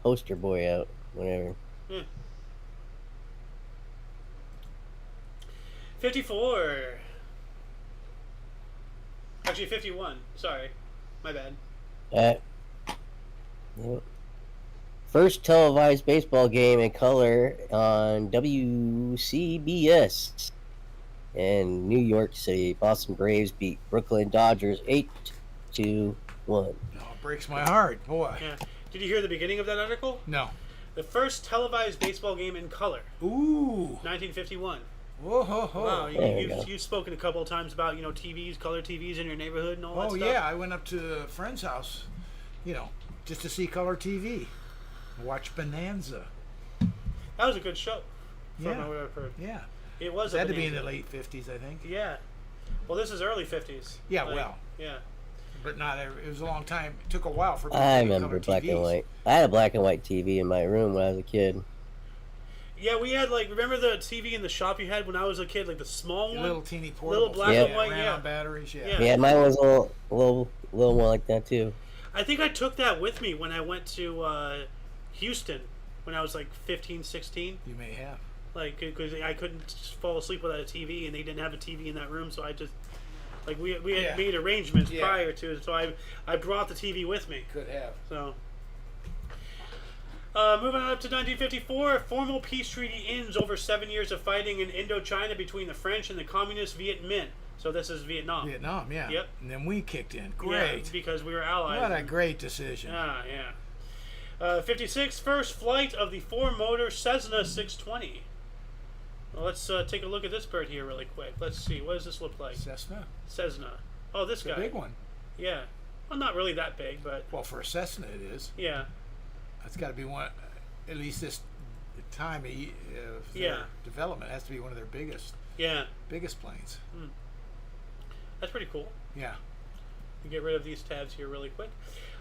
poster boy out, whatever. 54. Actually, 51. Sorry. My bad. Yep. first televised baseball game in color on WCBS in New York City. Boston Braves beat Brooklyn Dodgers 8-1. Oh, it breaks my heart, boy. Yeah. Did you hear the beginning of that article? No. The first televised baseball game in color, Ooh. 1951. Whoa, ho, ho. Wow, There you go. you've spoken a couple of times about TVs, color TVs in your neighborhood and all that Oh, stuff. yeah. I went up to a friend's house, just to see color TV. Watch Bonanza. That was a good show. From Yeah. what I've heard. Yeah. It was. It had a to be in bonanza. the late 50s, I think. Yeah. Well, this is early 50s. Yeah, well. Yeah. But not every, it was a long time. It took a while for people I to get remember color black and TVs. white. I had a black and white TV in my room when I was a kid. Yeah, we had remember the TV in the shop you had when I was a kid, like the small The one? little teeny portable. black and yeah, white, ran yeah. on batteries. Yeah. Yeah. Yeah, mine was a little more like that too. I think I took that with me when I went to Houston when I was like 15, 16. You may have. Like, because I couldn't fall asleep without a TV, and they didn't have a TV in that room, so I just we had Yeah. made arrangements Yeah. prior to it, so I brought the TV with me. Could have. So, moving on up to 1954, a formal peace treaty ends over 7 years of fighting in Indochina between the French and the Communist Viet Minh. So this is Vietnam. Vietnam, yeah. Yep. And then we kicked in. Yeah, Great. because we were allies. What a great decision. Yeah. 56, first flight of the four-motor Cessna 620. Well, let's take a look at this bird here really quick. Let's see. What does this look like? Cessna. Cessna. Oh, this It's a guy. big one. Yeah. Well, not really that big, but Well, for a Cessna, it is. yeah. That's got to be one, at least this time of their Yeah. development, has to be one of their biggest planes. That's pretty cool. Yeah. We get rid of these tabs here really quick.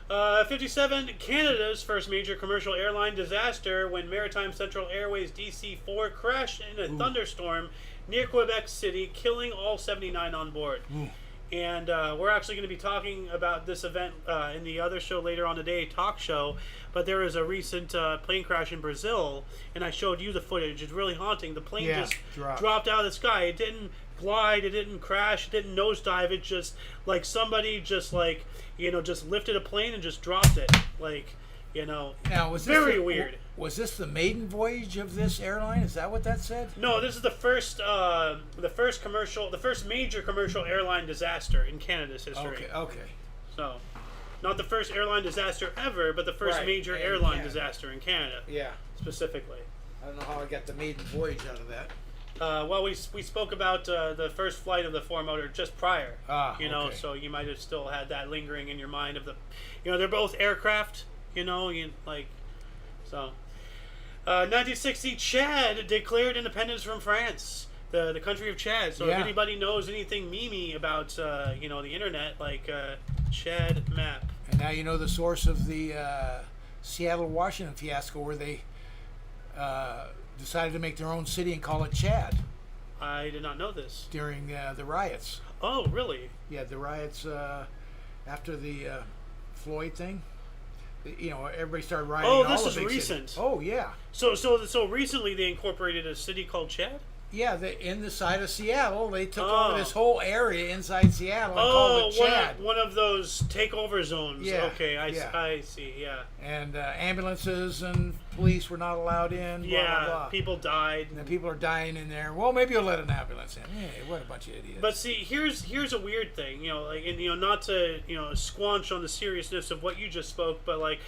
57, Canada's first major commercial airline disaster when Maritime Central Airways DC-4 crashed in a thunderstorm near Quebec City, killing all 79 on board. And we're actually going to be talking about this event in the other show later on today, talk show. But there was a recent plane crash in Brazil, and I showed you the footage. It's really haunting. The plane just dropped out of the sky. It didn't glide. It didn't crash. It didn't nosedive. It just somebody just just lifted a plane and just dropped it. Now, was this very weird. Was this the maiden voyage of this airline? Is that what that said? No, this is the first major commercial airline disaster in Canada's history. Okay. So, not the first airline disaster ever, but the first Right, major in airline Canada. disaster in Canada, Yeah. specifically. I don't know how I got the maiden voyage out of that. Well, we spoke about the first flight of the four-motor just prior. Okay. So you might have still had that lingering in your mind of they're both aircraft, so. 1960, Chad declared independence from France, the country of Chad. So if Yeah. anybody knows anything memey about, the internet, Chad map. And now you know the source of the Seattle, Washington fiasco, where they decided to make their own city and call it Chad I did not know this. during the riots. Oh, really? Yeah, the riots after the Floyd thing. Everybody started rioting. Oh, in this all is the big recent. cities. Oh, yeah. So recently they incorporated a city called Chad? Yeah, in the side of Seattle, they took over this whole area inside Seattle and called it Chad. One of those takeover zones. Yeah, Okay, yeah. I see, yeah. And ambulances and police were not allowed in. Blah, Yeah, blah, blah. people died. And then people are dying in there. Well, maybe you'll let an ambulance in. Hey, what a bunch of idiots. But see, here's a weird thing, not to squanch on the seriousness of what you just spoke, but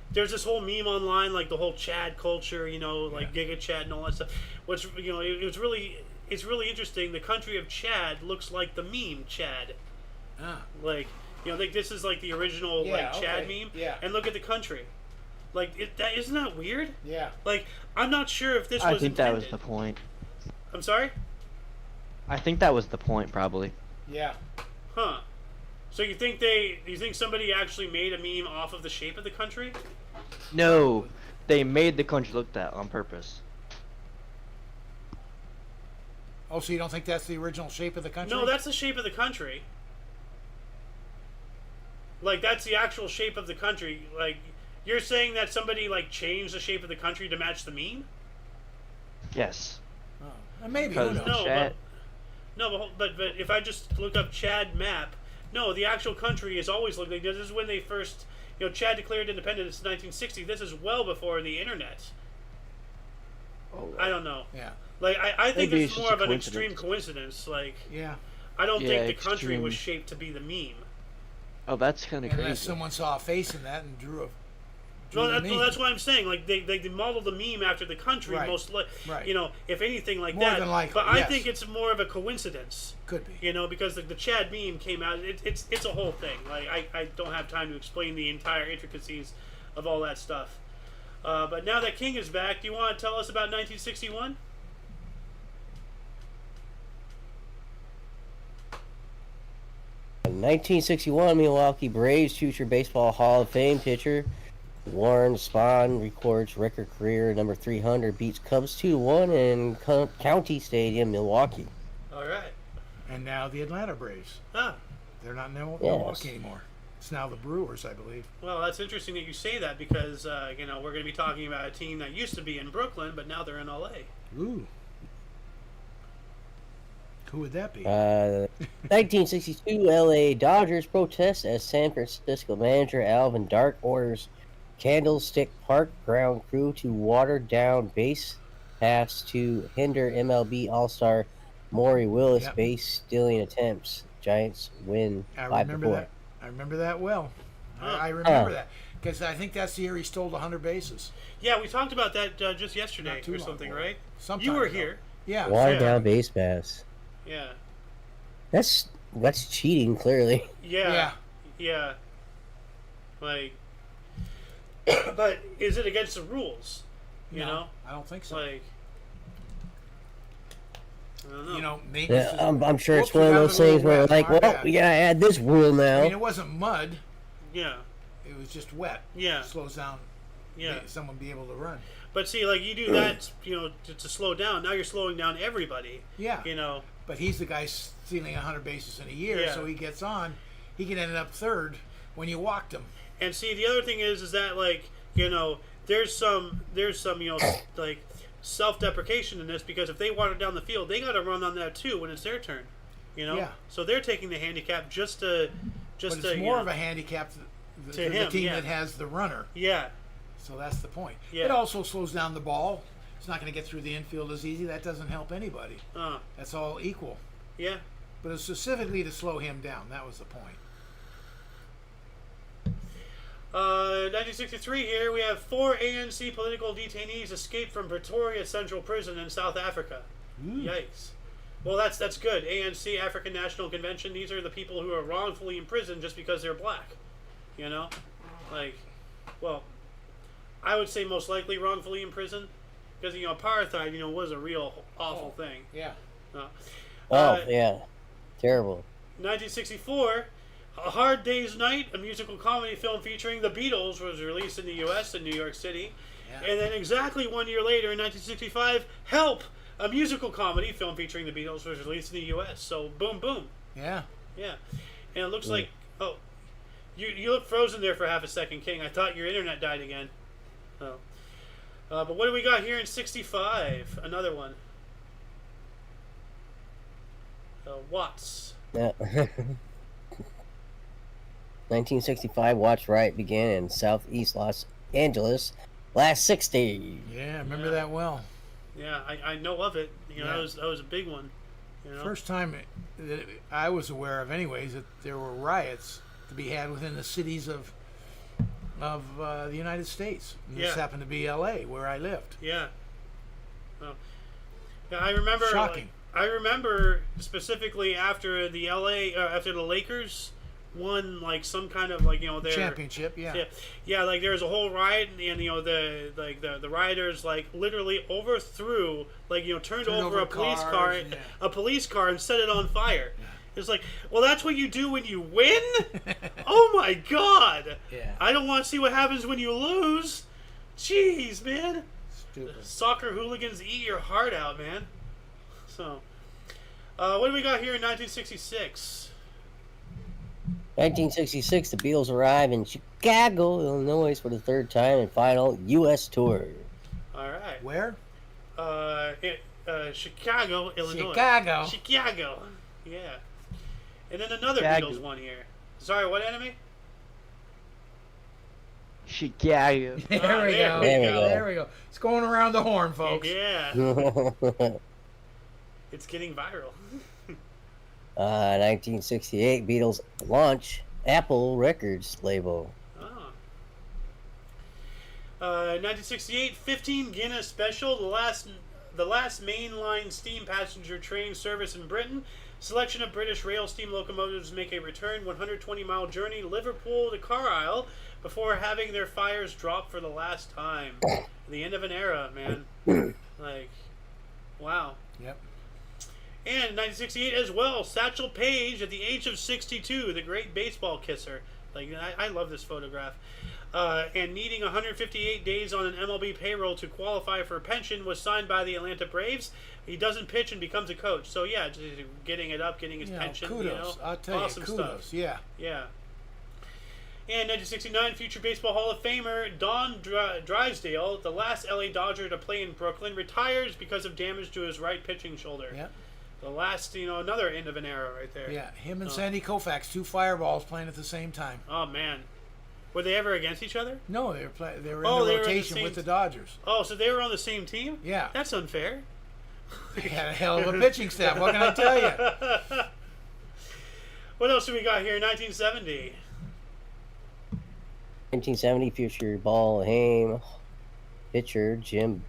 there's this whole meme online, the whole Chad culture, Giga Chad and all that stuff. Which it's really interesting. The country of Chad looks like the meme Chad. This is the original Chad okay, meme. yeah. And look at the country. Isn't that weird? Yeah. I'm not sure if this I was think that was intended. the point. I'm sorry? I think that was the point, probably. Yeah. Huh. So you think somebody actually made a meme off of the shape of the country? No, they made the country look that on purpose. Oh, so you don't think that's the original shape of the country? No, that's the shape of the country. That's the actual shape of the country. You're saying that somebody changed the shape of the country to match the meme? Yes. Maybe. Who Because knows? No, but if I just look up Chad map, no, the actual country is always looking. This is when they first Chad declared independence in 1960. This is well before the internet. Oh, I don't know. Yeah. Like, I think Maybe it's it's more just of a an extreme coincidence. coincidence. Like, Yeah. I don't Yeah, think the country extreme. was shaped to be the meme. Oh, that's kind of Unless crazy. someone saw a face in that and drew Well, the meme. that's what I'm saying. Like they modeled the meme after the country, Right. You know, if anything like More that. than likely, but I yes. think it's more of a coincidence. Could be. You know, because the Chad meme came out. It's a whole thing. Like I don't have time to explain the entire intricacies of all that stuff. But now that King is back, do you want to tell us about 1961? In 1961, Milwaukee Braves future baseball Hall of Fame pitcher Warren Spahn records record career number 300, beats Cubs 2-1 in County Stadium, Milwaukee. All right. And now the Atlanta Braves. Ah, They're not in Milwaukee anymore. It's now the Brewers, I believe. well, that's interesting that you say that because we're going to be talking about a team that used to be in Brooklyn, but now they're in LA. Ooh. Who would that be? 1962 LA Dodgers protest as San Francisco manager Alvin Dark orders Candlestick Park ground crew to water down base paths to hinder MLB All-Star Maury Willis Yep. base stealing attempts. Giants win I 5-4. remember that. I remember that well. Huh. I remember that because I think that's the year he stole 100 bases. Yeah, we talked about that just yesterday Not too or long something, ago. right? Sometime You were ago. here. Yeah. Water Yeah. down base paths. Yeah. That's cheating, clearly. Yeah. Yeah. Like, but is it against the rules? You No, know, I don't think so. like, I don't know. You know, maybe Yeah, it's just- I'm sure it's Whoops, we one of got those a little things where wet. like, Our well, bad. we gotta add this rule now. I mean, it wasn't mud. Yeah. It was just wet. Yeah. Slows down. Yeah. Make someone be able to run. But see, like you do that, to slow down. Now you're slowing down everybody. Yeah. You know. But he's the guy stealing 100 bases in a year, Yeah. so he gets on. He can end up third when you walked him. And see, the other thing is that like there's some like self-deprecation in this because if they water down the field, they got to run on that too when it's their turn. Yeah. So they're taking the handicap just to But it's more of a handicap to him, the team yeah. that has the runner. Yeah. So that's the point. Yeah. It also slows down the ball. It's not going to get through the infield as easy. That doesn't help anybody. That's all equal. Yeah. But it's specifically to slow him down. That was the point. 1963 here, we have 4 ANC political detainees escape from Pretoria Central Prison in South Africa. Yikes. Well, that's good. ANC, African National Convention, these are the people who are wrongfully imprisoned just because they're black. You know? Like, well, I would say most likely wrongfully imprisoned. Because, apartheid, was a real awful thing. Yeah. Yeah. Terrible. 1964, A Hard Day's Night, a musical comedy film featuring the Beatles, was released in the U.S. in New York City. Yeah. And then exactly 1 year later, in 1965, Help, a musical comedy film featuring the Beatles, was released in the U.S. So, boom, boom. Yeah. Yeah. And it looks like... Oh, you look frozen there for half a second, King. I thought your internet died again. Oh. But what do we got here in 65? Another one. Watts. Yeah. 1965 Watch Riot began in southeast Los Angeles last 6 days. Yeah, I remember Yeah. that well. Yeah, I know of it. Yeah. That was a big one. First time that I was aware of, anyways, that there were riots to be had within the cities of the United States. And this Yeah. happened to be L.A., where I lived. Yeah. Oh. Yeah, I remember. Shocking. I remember specifically after the after the Lakers won some kind of their Championship, yeah. Yeah, like there was a whole riot, and the rioters literally overthrew, turned over over a police cars, car, yeah. a police car, and set it on fire. It's like, well, that's what you do when you win. Oh my God! Yeah. I don't want to see what happens when you lose. Jeez, man. Stupid. Soccer hooligans eat your heart out, man. So, what do we got here in 1966? 1966, the Beatles arrive in Chicago, Illinois for the third time and final U.S. tour. All right. Where? Chicago, Illinois. Chicago. Yeah. And then another Chicago. Beatles one here. Sorry, what enemy? Chicago. There we there go. we go. There we go. It's going around the horn, folks. Yeah, it's getting viral. 1968 Beatles launch Apple Records label. Oh. 1968, 15 Guinness Special, the last mainline steam passenger train service in Britain. Selection of British rail steam locomotives make a return 120-mile journey Liverpool to Carlisle before having their fires drop for the last time. The end of an era, man. Like, wow. Yep. And 1968 as well, Satchel Paige at the age of 62, the great baseball kisser. Like, I love this photograph. And needing 158 days on an MLB payroll to qualify for a pension, was signed by the Atlanta Braves. He doesn't pitch and becomes a coach. So yeah, just getting it up, getting his pension. Kudos. You know, I'll tell awesome you, kudos. stuff. Yeah. Yeah. And 1969, future Baseball Hall of Famer Don Drysdale, the last LA Dodger to play in Brooklyn, retires because of damage to his right pitching shoulder. Yeah. The last, another end of an era right there. Yeah. Him and Sandy Koufax, 2 fireballs playing at the same time. Oh man, were they ever against each other? No, they were in they the were rotation in the with the Dodgers. Oh, so they were on the same team? Yeah. That's unfair. They had a hell of a pitching staff. What can I tell you? What else do we got here? 1970. 1970 future Ball of Fame pitcher Jim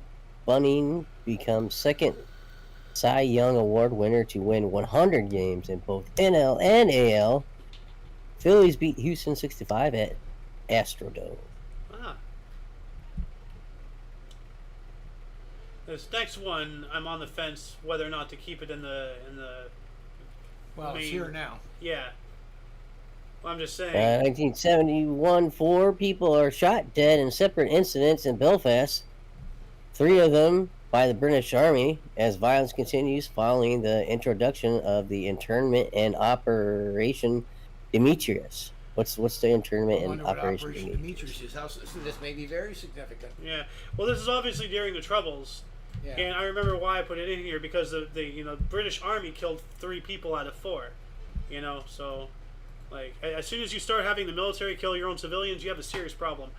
Bunning becomes second Cy Young Award winner to win 100 games in both NL and AL. Phillies beat Houston 65 at Astrodome. Ah. This next one, I'm on the fence whether or not to keep it in the. Well, it's here now. Yeah. Well, I'm just saying. 1971, 4 people are shot dead in separate incidents in Belfast. 3 of them by the British Army, as violence continues following the introduction of the internment and Operation Demetrius. What's the internment and Operation Demetrius is? So this may be very significant. Yeah. Well, this is obviously during the Troubles. Yeah. And I remember why I put it in here, because the British Army killed 3 people out of 4. So like as soon as you start having the military kill your own civilians, you have a serious problem.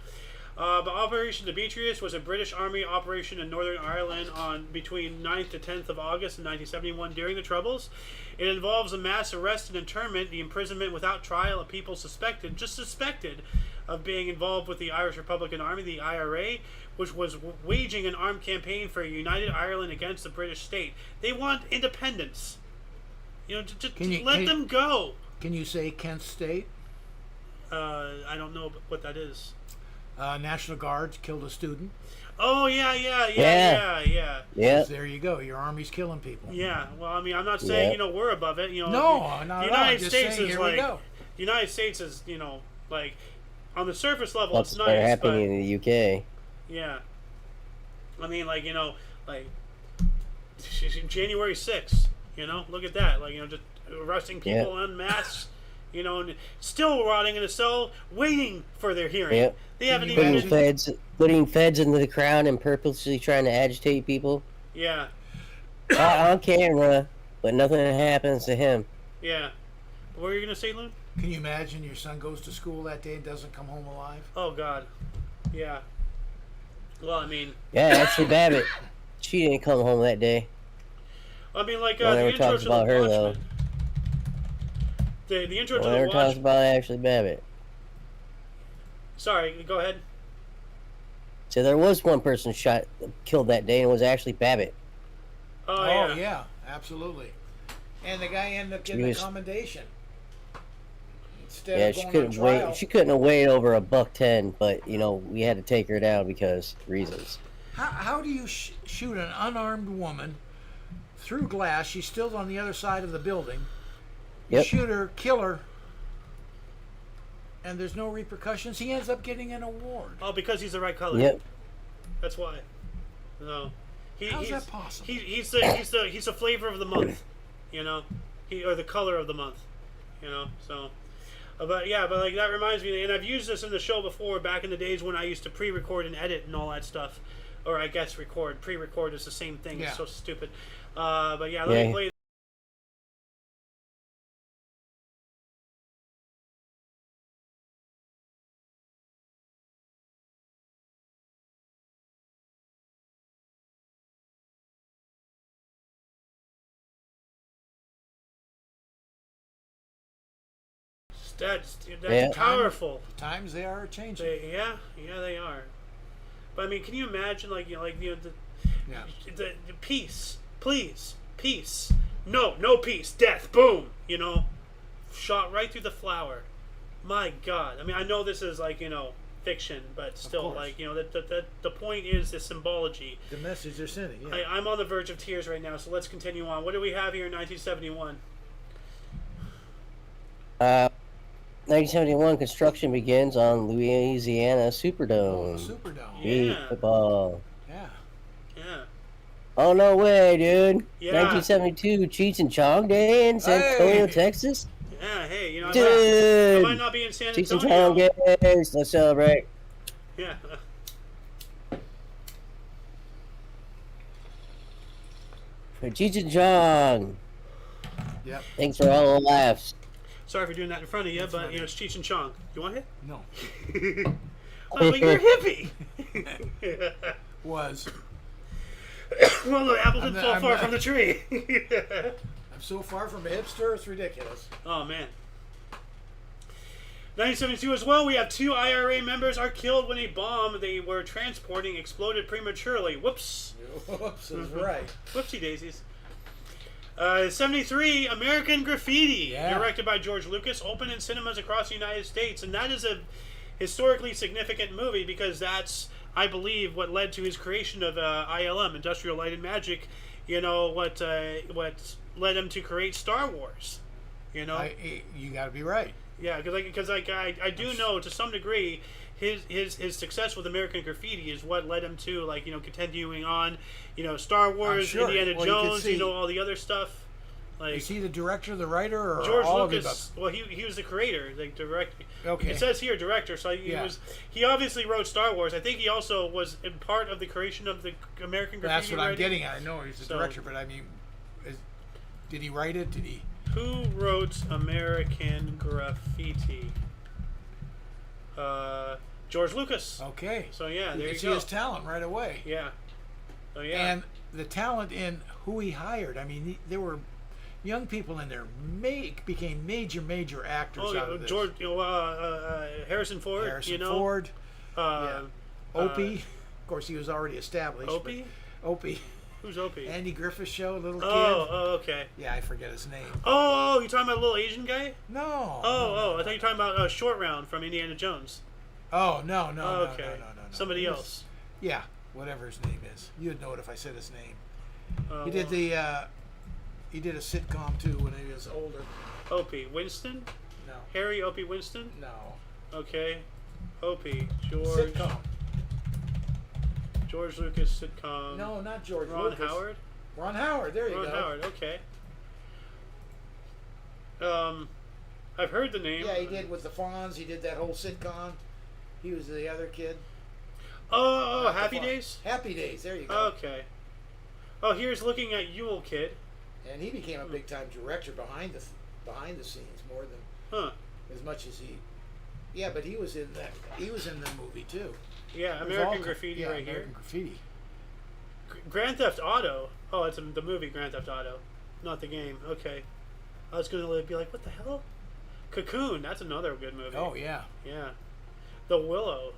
But Operation Demetrius was a British Army operation in Northern Ireland on between 9th to 10th of August in 1971 during the Troubles. It involves a mass arrest and internment, the imprisonment without trial of people suspected of being involved with the Irish Republican Army, the IRA, which was waging an armed campaign for a united Ireland against the British state. They want independence. Just let them go. Can you say Kent State? I don't know what that is. National Guards killed a student. Oh, yeah. There you go. Your army's killing people. Yeah. Well, I mean, I'm not saying, we're above it. No, not the at all. United Just States saying, is here we like, go. the United States is, like, on the surface level, What's it's nice, happening but, in the UK? yeah. I mean, like, like, January 6th, look at that. Like, just arresting people en masse. And still rotting in a cell, waiting for their hearing. Yep. They haven't Putting feds into the crowd and purposely trying to agitate people. Yeah. On camera, but nothing happens to him. Yeah. What were you gonna say, Lou? Can you imagine your son goes to school that day and doesn't come home alive? Oh God. Yeah. Well, I mean. Yeah, actually, Babbitt, she didn't come home that day. I mean, like No one the ever intro talks to about the her Watchmen. though. The intro to No one the ever talks Watchmen. about Ashley Babbitt. Sorry, go ahead. So there was one person killed that day, and it was Ashley Babbitt. Oh yeah, absolutely. And the guy ended up getting a commendation. Instead Yeah, of she going couldn't on trial. wait. She couldn't have weighed over $110, but we had to take her down because reasons. How do you shoot an unarmed woman through glass? She's still on the other side of the building. You Yep. shoot her, kill her, and there's no repercussions. He ends up getting an award. Oh, because he's the right color. Yep. That's why. No. How's that possible? He's the flavor of the month, or the color of the month, So, but like that reminds me, and I've used this in the show before, back in the days when I used to pre-record and edit and all that stuff, or I guess record. Pre-record is the same thing. Yeah. It's so stupid. But yeah, let me play. That's Yeah. powerful. The times they are changing. Yeah, they are. But I mean, can you imagine, the Yeah. the peace, please, peace. No peace, death, boom. Shot right through the flower. My God. I mean, I know this is fiction, but still, course. the point is the symbology. The message they're sending. Yeah. I'm on the verge of tears right now, so let's continue on. What do we have here in 1971? 1971 construction begins on Louisiana Superdome. Superdome. Beach Yeah. football. Yeah. Yeah. Oh no way, dude! Yeah. 1972 Cheech and Chong Day in San Antonio, Texas. Yeah, hey, I Dude, might not be in San Cheech and Chong Antonio. Days. Let's celebrate. Yeah. For Cheech and Chong. Yep. Thanks for all the laughs. Sorry for doing that in front of you, That's but funny. it's Cheech and Chong. You want it? No. Oh, but you're a hippie. Was. Well, the apple didn't fall I'm far not- from the tree. I'm so far from a hipster, it's ridiculous. Oh man. 1972 as well. We have 2 IRA members are killed when a bomb they were transporting exploded prematurely. Whoops. Whoops, is right. Whoopsie daisies. 73, American Graffiti, Yeah. directed by George Lucas, opened in cinemas across the United States, and that is a historically significant movie because that's, I believe, what led to his creation of ILM, Industrial Light and Magic. What led him to create Star Wars. You got to be right. Yeah, because I do know to some degree his success with American Graffiti is what led him to continuing on, Star Wars, sure. Indiana Well, you could Jones, see- all the other stuff. Is he the director, the writer, or George all Lucas. Well, he was the creator, director. Okay. It says here director, so he obviously wrote Star Wars. I think he also was in part of the creation of the American Graffiti. That's what I'm writing. getting at. I know he's the So- director, but I mean, did he write it? Did he? Who wrote American Graffiti? George Lucas. Okay. So yeah, You there can you see go. his talent right away. Yeah. So yeah. And the talent in who he hired. I mean, there were young people in there became major actors Oh, out of this. George, Harrison Ford. Harrison Ford, Yeah. Opie. Of course, he was already established. but Opie? Opie. Who's Opie? Andy Griffith Show, little kid. Oh, okay. Yeah, I forget his name. Oh, you talking about a little Asian guy? No. Oh, I thought you were talking about Short Round from Indiana Jones. Oh, no. Okay. No. Somebody It was- else. Yeah, whatever his name is. You'd know it if I said his name. He Well, did he did a sitcom too when he was older. Opie. Winston? No. Harry Opie Winston? No. Okay. Opie. George. Sitcom. George Lucas sitcom. No, not George Ron Lucas. Howard? Ron Howard, there you Ron go. Howard, okay. I've heard the name. Yeah, he did with the Fonz. He did that whole sitcom. He was the other kid. Oh, Not the Happy Fonz. Days? Happy Days, there you go. Okay. Oh, here's Looking at Yule Kid. And he became a big time director behind the scenes more than Huh. as much as he. Yeah, but he was in that. He was in the movie too. Yeah, It was American all- Graffiti yeah, right American Graffiti. here. Grand Theft Auto. Oh, it's the movie Grand Theft Auto, not the game. Okay. I was going to be like, what the hell? Cocoon. That's another good movie. Oh yeah. Yeah. The Willow.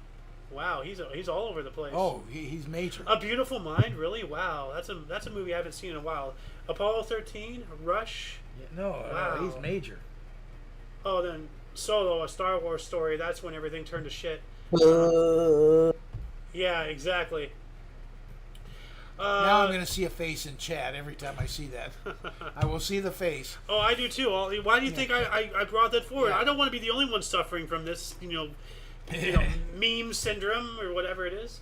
Wow, he's all over the place. Oh, he's major. A Beautiful Mind. Really? Wow. That's a movie I haven't seen in a while. Apollo 13. Rush. Yeah, no, Wow. he's major. Oh, then Solo, A Star Wars Story. That's when everything turned to shit. Yeah, exactly. Now I'm going to see a face in chat every time I see that. I will see the face. Oh, I do too. Why do you think I brought that forward? Yeah. I don't want to be the only one suffering from this, meme syndrome or whatever it is.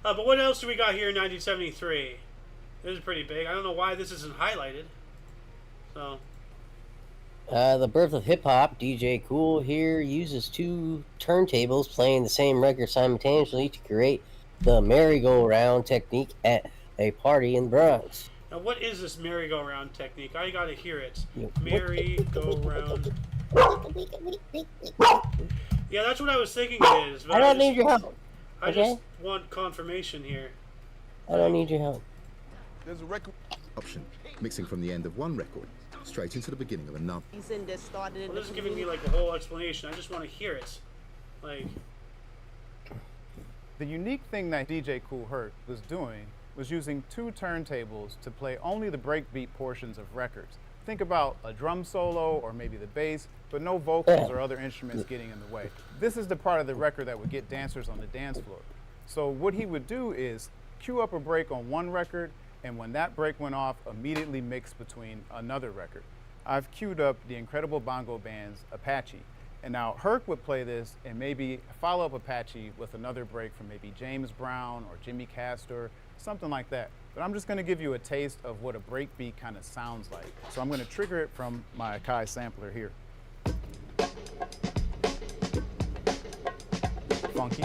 But what else do we got here in 1973? This is pretty big. I don't know why this isn't highlighted. So, The birth of hip hop. DJ Cool here uses 2 turntables playing the same record simultaneously to create the merry-go-round technique at a party in the Bronx. now what is this merry-go-round technique? I gotta hear it. Yeah. Merry-go-round. Yeah, that's what I was thinking it is. But I don't need your help. I okay? just want confirmation here. I don't need your help. There's a record option, mixing from the end of one record straight into the beginning of another. Reason that started in Well, the this is giving me community. like a whole explanation. I just want to hear it. Like, The unique thing that DJ Kool Herc was doing was using two turntables to play only the breakbeat portions of records. Think about a drum solo or maybe the bass, but no vocals or other instruments getting in the way. This is the part of the record that would get dancers on the dance floor. So what he would do is cue up a break on one record, and when that break went off, immediately mix between another record. I've queued up the Incredible Bongo Band's Apache. And now Herc would play this and maybe follow up Apache with another break from maybe James Brown or Jimmy Castor, something like that. But I'm just gonna give you a taste of what a breakbeat kind of sounds like. So I'm gonna trigger it from my Akai sampler here. Funky.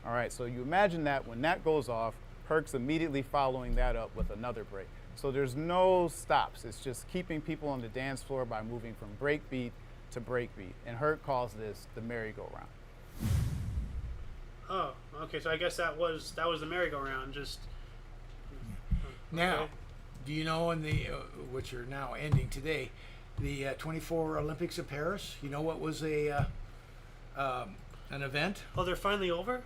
All right, so you imagine that when that goes off, Herc's immediately following that up with another break. So there's no stops. It's just keeping people on the dance floor by moving from breakbeat to breakbeat. And Herc calls this the merry-go-round. oh, okay. So I guess that was the merry-go-round. Just Now, do you know in the which are now ending today, the 24 Olympics of Paris? You know what was an event? oh, they're finally over.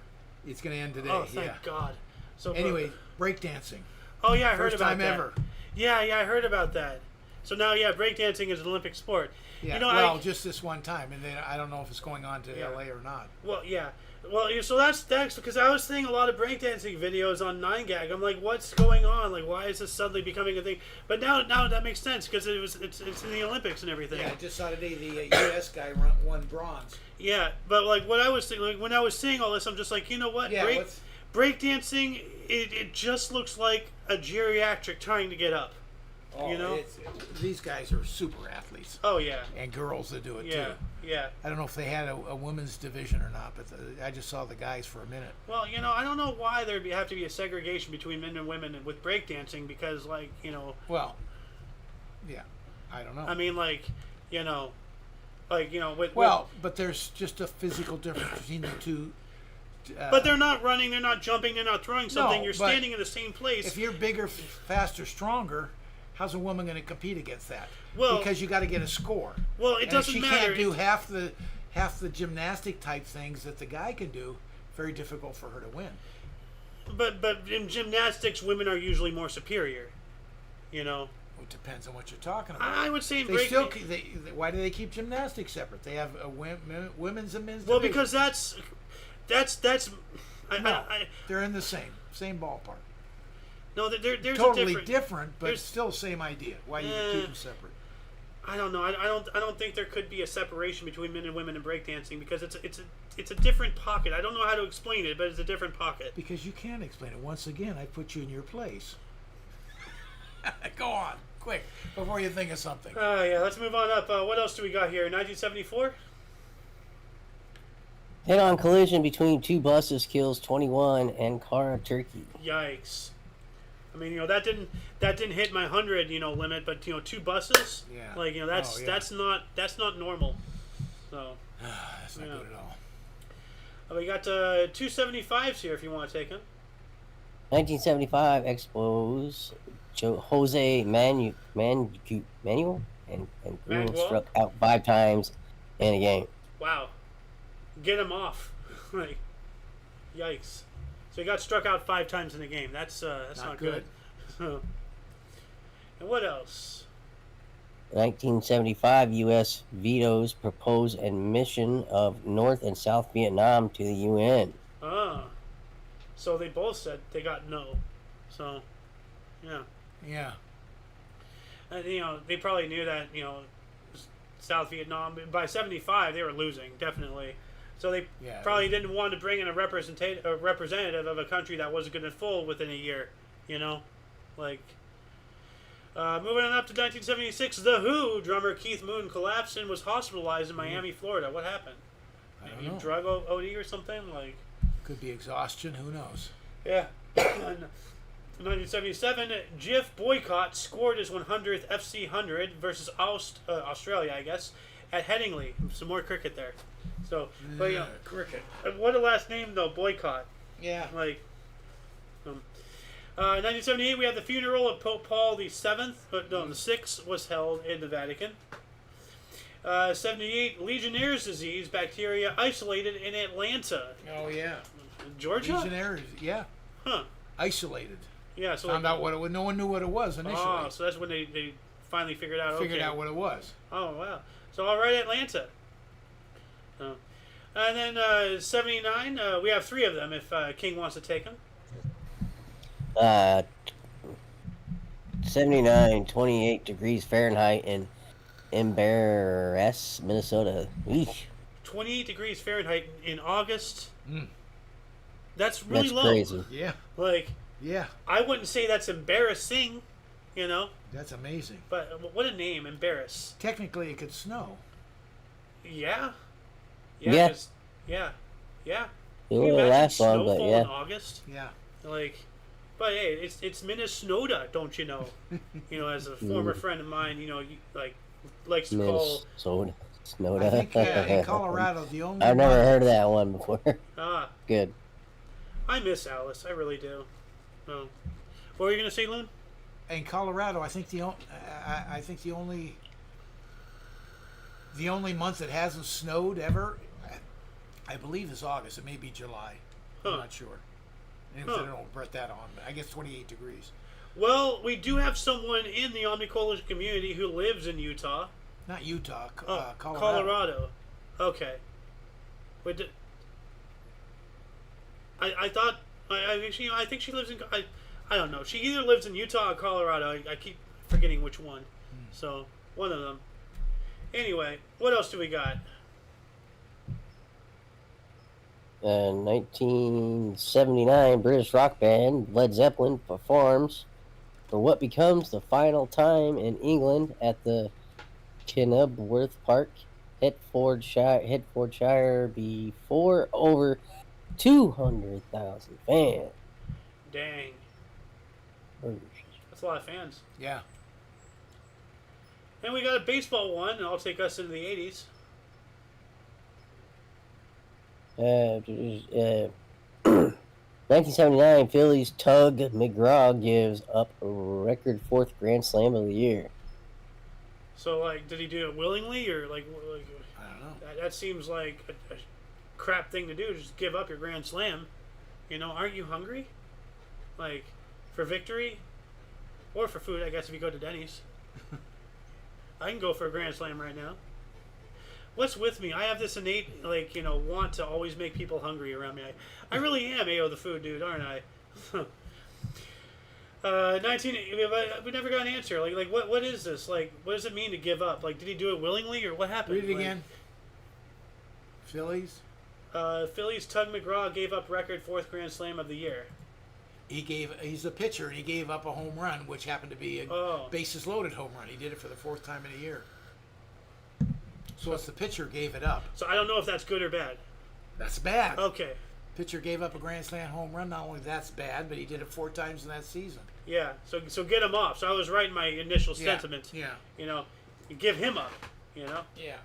It's going to end today. Oh, thank yeah. God. So Anyway, breakdancing. oh yeah, I heard First about time that. ever. Yeah, I heard about that. So now, yeah, breakdancing is an Olympic sport. Yeah. You know, well, just this one time, and then I don't know if it's going on to Yeah. LA or not. Well, yeah. Well, so that's because I was seeing a lot of breakdancing videos on 9gag. I'm like, what's going on? Like, why is this suddenly becoming a thing? But now that makes sense because it's in the Olympics and everything. Yeah, I just saw today the U.S. guy won bronze. Yeah, but like what I was thinking, like when I was seeing all this, I'm just like, you know what? Yeah, Breakdancing, it just looks like a geriatric trying to get up. You know? These guys are super athletes. Oh yeah. And girls that do it Yeah. too. Yeah. I don't know if they had a women's division or not, but I just saw the guys for a minute. Well, you know, I don't know why there'd have to be a segregation between men and women with breakdancing because, like, you know. Well, yeah, I don't know. I mean, like, you know, with. But there's just a physical difference between the two. But they're not running, they're not jumping, they're not throwing something. No, You're but standing in the same place. If you're bigger, faster, stronger, how's a woman going to compete against that? Well, because you got to get a score. Well, it doesn't if she matter. can't do half the gymnastic type things that the guy can do, very difficult for her to win. But in gymnastics, women are usually more superior. You know. It depends on what you're talking about. I would say in they still. Why do they keep gymnastics separate? They have a women's and men's. Well, division. because that's. They're in the same ballpark. No, there's totally a different, but still same idea. Why do you keep them separate? I don't know. I don't think there could be a separation between men and women in breakdancing because it's a different pocket. I don't know how to explain it, but it's a different pocket. Because you can't explain it. Once again, I put you in your place. Go on, quick, before you think of something. Yeah, let's move on up. What else do we got here? 1974. Head-on collision between two buses kills 21 and car Turkey. Yikes! I mean, you know that didn't hit my 100 limit, but two buses. Yeah. Like that's not normal. So. That's not good at all. We got 275s here if you want to take them. 1975 Expos Jose Manuel and Green struck out 5 times in a game. Wow. Get him off. Like, yikes. So he got struck out 5 times in a game. That's not good. So, and what else? 1975 U.S. vetoes proposed admission of North and South Vietnam to the UN. Ah. So they both said they got no. So, yeah. Yeah. And, they probably knew that, South Vietnam, by 75, they were losing, definitely. So they probably didn't want to bring in a representative of a country that wasn't going to fold within a year, Like, moving on up to 1976, The Who drummer Keith Moon collapsed and was hospitalized in Miami, Florida. What happened? Maybe drug OD or something? Like, could be exhaustion. Who knows? Yeah. 1977, Jif Boycott scored his 100th FC 100 versus Australia, I guess, at Headingley. Some more cricket there. So, but cricket. What a last name though, Boycott. Yeah. Like, 1978, we have the funeral of Pope Paul the Seventh. No, the Sixth was held in the Vatican. 78, Legionnaire's disease bacteria isolated in Atlanta, Oh yeah. Georgia. Legionnaires. Yeah. Huh. Isolated. Yeah. So Found out what it was. No one knew what it was initially. Oh, so that's when they finally figured out. Figured okay. out what it was. Oh wow. So all right, Atlanta. Oh. And then 79, we have 3 of them. If King wants to take them. 79, 28 degrees Fahrenheit in Embarrass, Minnesota. Eesh. 28 degrees Fahrenheit in August. Mm. That's really That's low. crazy. Yeah. Like, Yeah. I wouldn't say that's embarrassing, you know. That's amazing. But what a name, embarrass. Technically, it could snow. Yeah. Yeah. 'Cause- yeah. Yeah. It Can you won't imagine last long, snowfall but yeah. in August? Yeah. Like, but hey, it's Minnesota, don't you know? You know, as a former friend of mine, you know, likes to call. Minnesota. Snowed I up. think in Colorado, the only I've never month- heard of that one before. Good. I miss Alice. I really do. Oh. What were you gonna say, Loon? in Colorado, I think the only month that hasn't snowed ever, I believe, is August. It may be July. I'm not sure. And I don't put that on, but I guess 28 degrees. Well, we do have someone in the Omni Coalition community who lives in Utah. Not Utah, Oh, Colorado. Colorado. Okay. Wait, I thought I think she lives in I don't know. She either lives in Utah or Colorado. I keep forgetting which one. So one of them. Anyway, what else do we got? 1979, British rock band Led Zeppelin performs for what becomes the final time in England at the Kenilworth Park, Hertfordshire, before over 200,000 fans. Dang. That's a lot of fans. Yeah. And we got a baseball one, and I'll take us into the 80s. 1979, Phillies Tug McGraw gives up a record 4th Grand Slam of the year. So, like, did he do it willingly, or like I don't know. that seems like a crap thing to do, just give up your Grand Slam. You know, aren't you hungry? Like, for victory? Or for food, I guess, if you go to Denny's. I can go for a Grand Slam right now. What's with me? I have this innate, like, you know, want to always make people hungry around me. I really am AO the food dude, aren't I? 19. We never got an answer. Like, what is this? Like, what does it mean to give up? Like, did he do it willingly, or what happened? Read it again. Phillies. Phillies Tug McGraw gave up record 4th Grand Slam of the year. He's a pitcher, and he gave up a home run, which happened to be a bases loaded home run. He did it for the 4th time in a year. So it's the pitcher gave it up. So I don't know if that's good or bad. That's bad. Okay. Pitcher gave up a Grand Slam home run. Not only that's bad, but he did it 4 times in that season. Yeah. So get him off. So I was right in my initial sentiment. Yeah. You know, you give him up. You know. Yeah.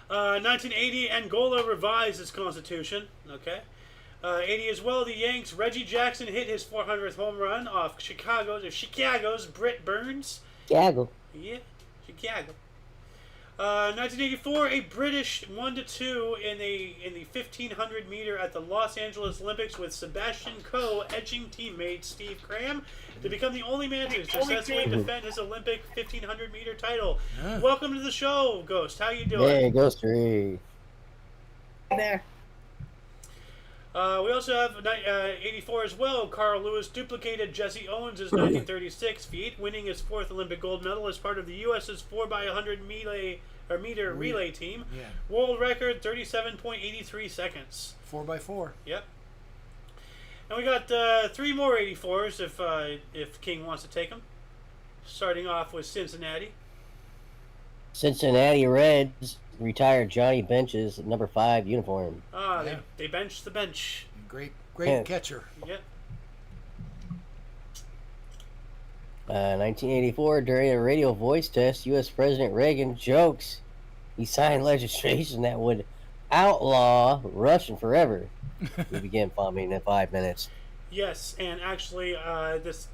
1980, Angola revised its constitution. Okay. 80 as well. The Yanks. Reggie Jackson hit his 400th home run off Chicago's Britt Burns. Chicago. Yeah, Chicago. 1984, a British 1-2 in the 1500 meter at the Los Angeles Olympics, with Sebastian Coe edging teammate Steve Cram to become the only man to successfully defend his Olympic 1500 meter title. Welcome to the show, Ghost. How you doing? Hey, Ghost 3. There. We also have 84 as well. Carl Lewis duplicated Jesse Owens' 1936 feat, winning his 4th Olympic gold medal as part of the U.S.'s 4x100 meter relay team. Yeah. World record 37.83 seconds. 4x4. Yep. And we got 3 more 84s if King wants to take them. Starting off with Cincinnati. Cincinnati Reds retired Johnny Bench's number 5 uniform. They benched the bench. Great Yeah. catcher. Yep. 1984, during a radio voice test, U.S. President Reagan jokes he signed legislation that would outlaw Russian forever. We began bombing in 5 minutes. Yes, and actually, this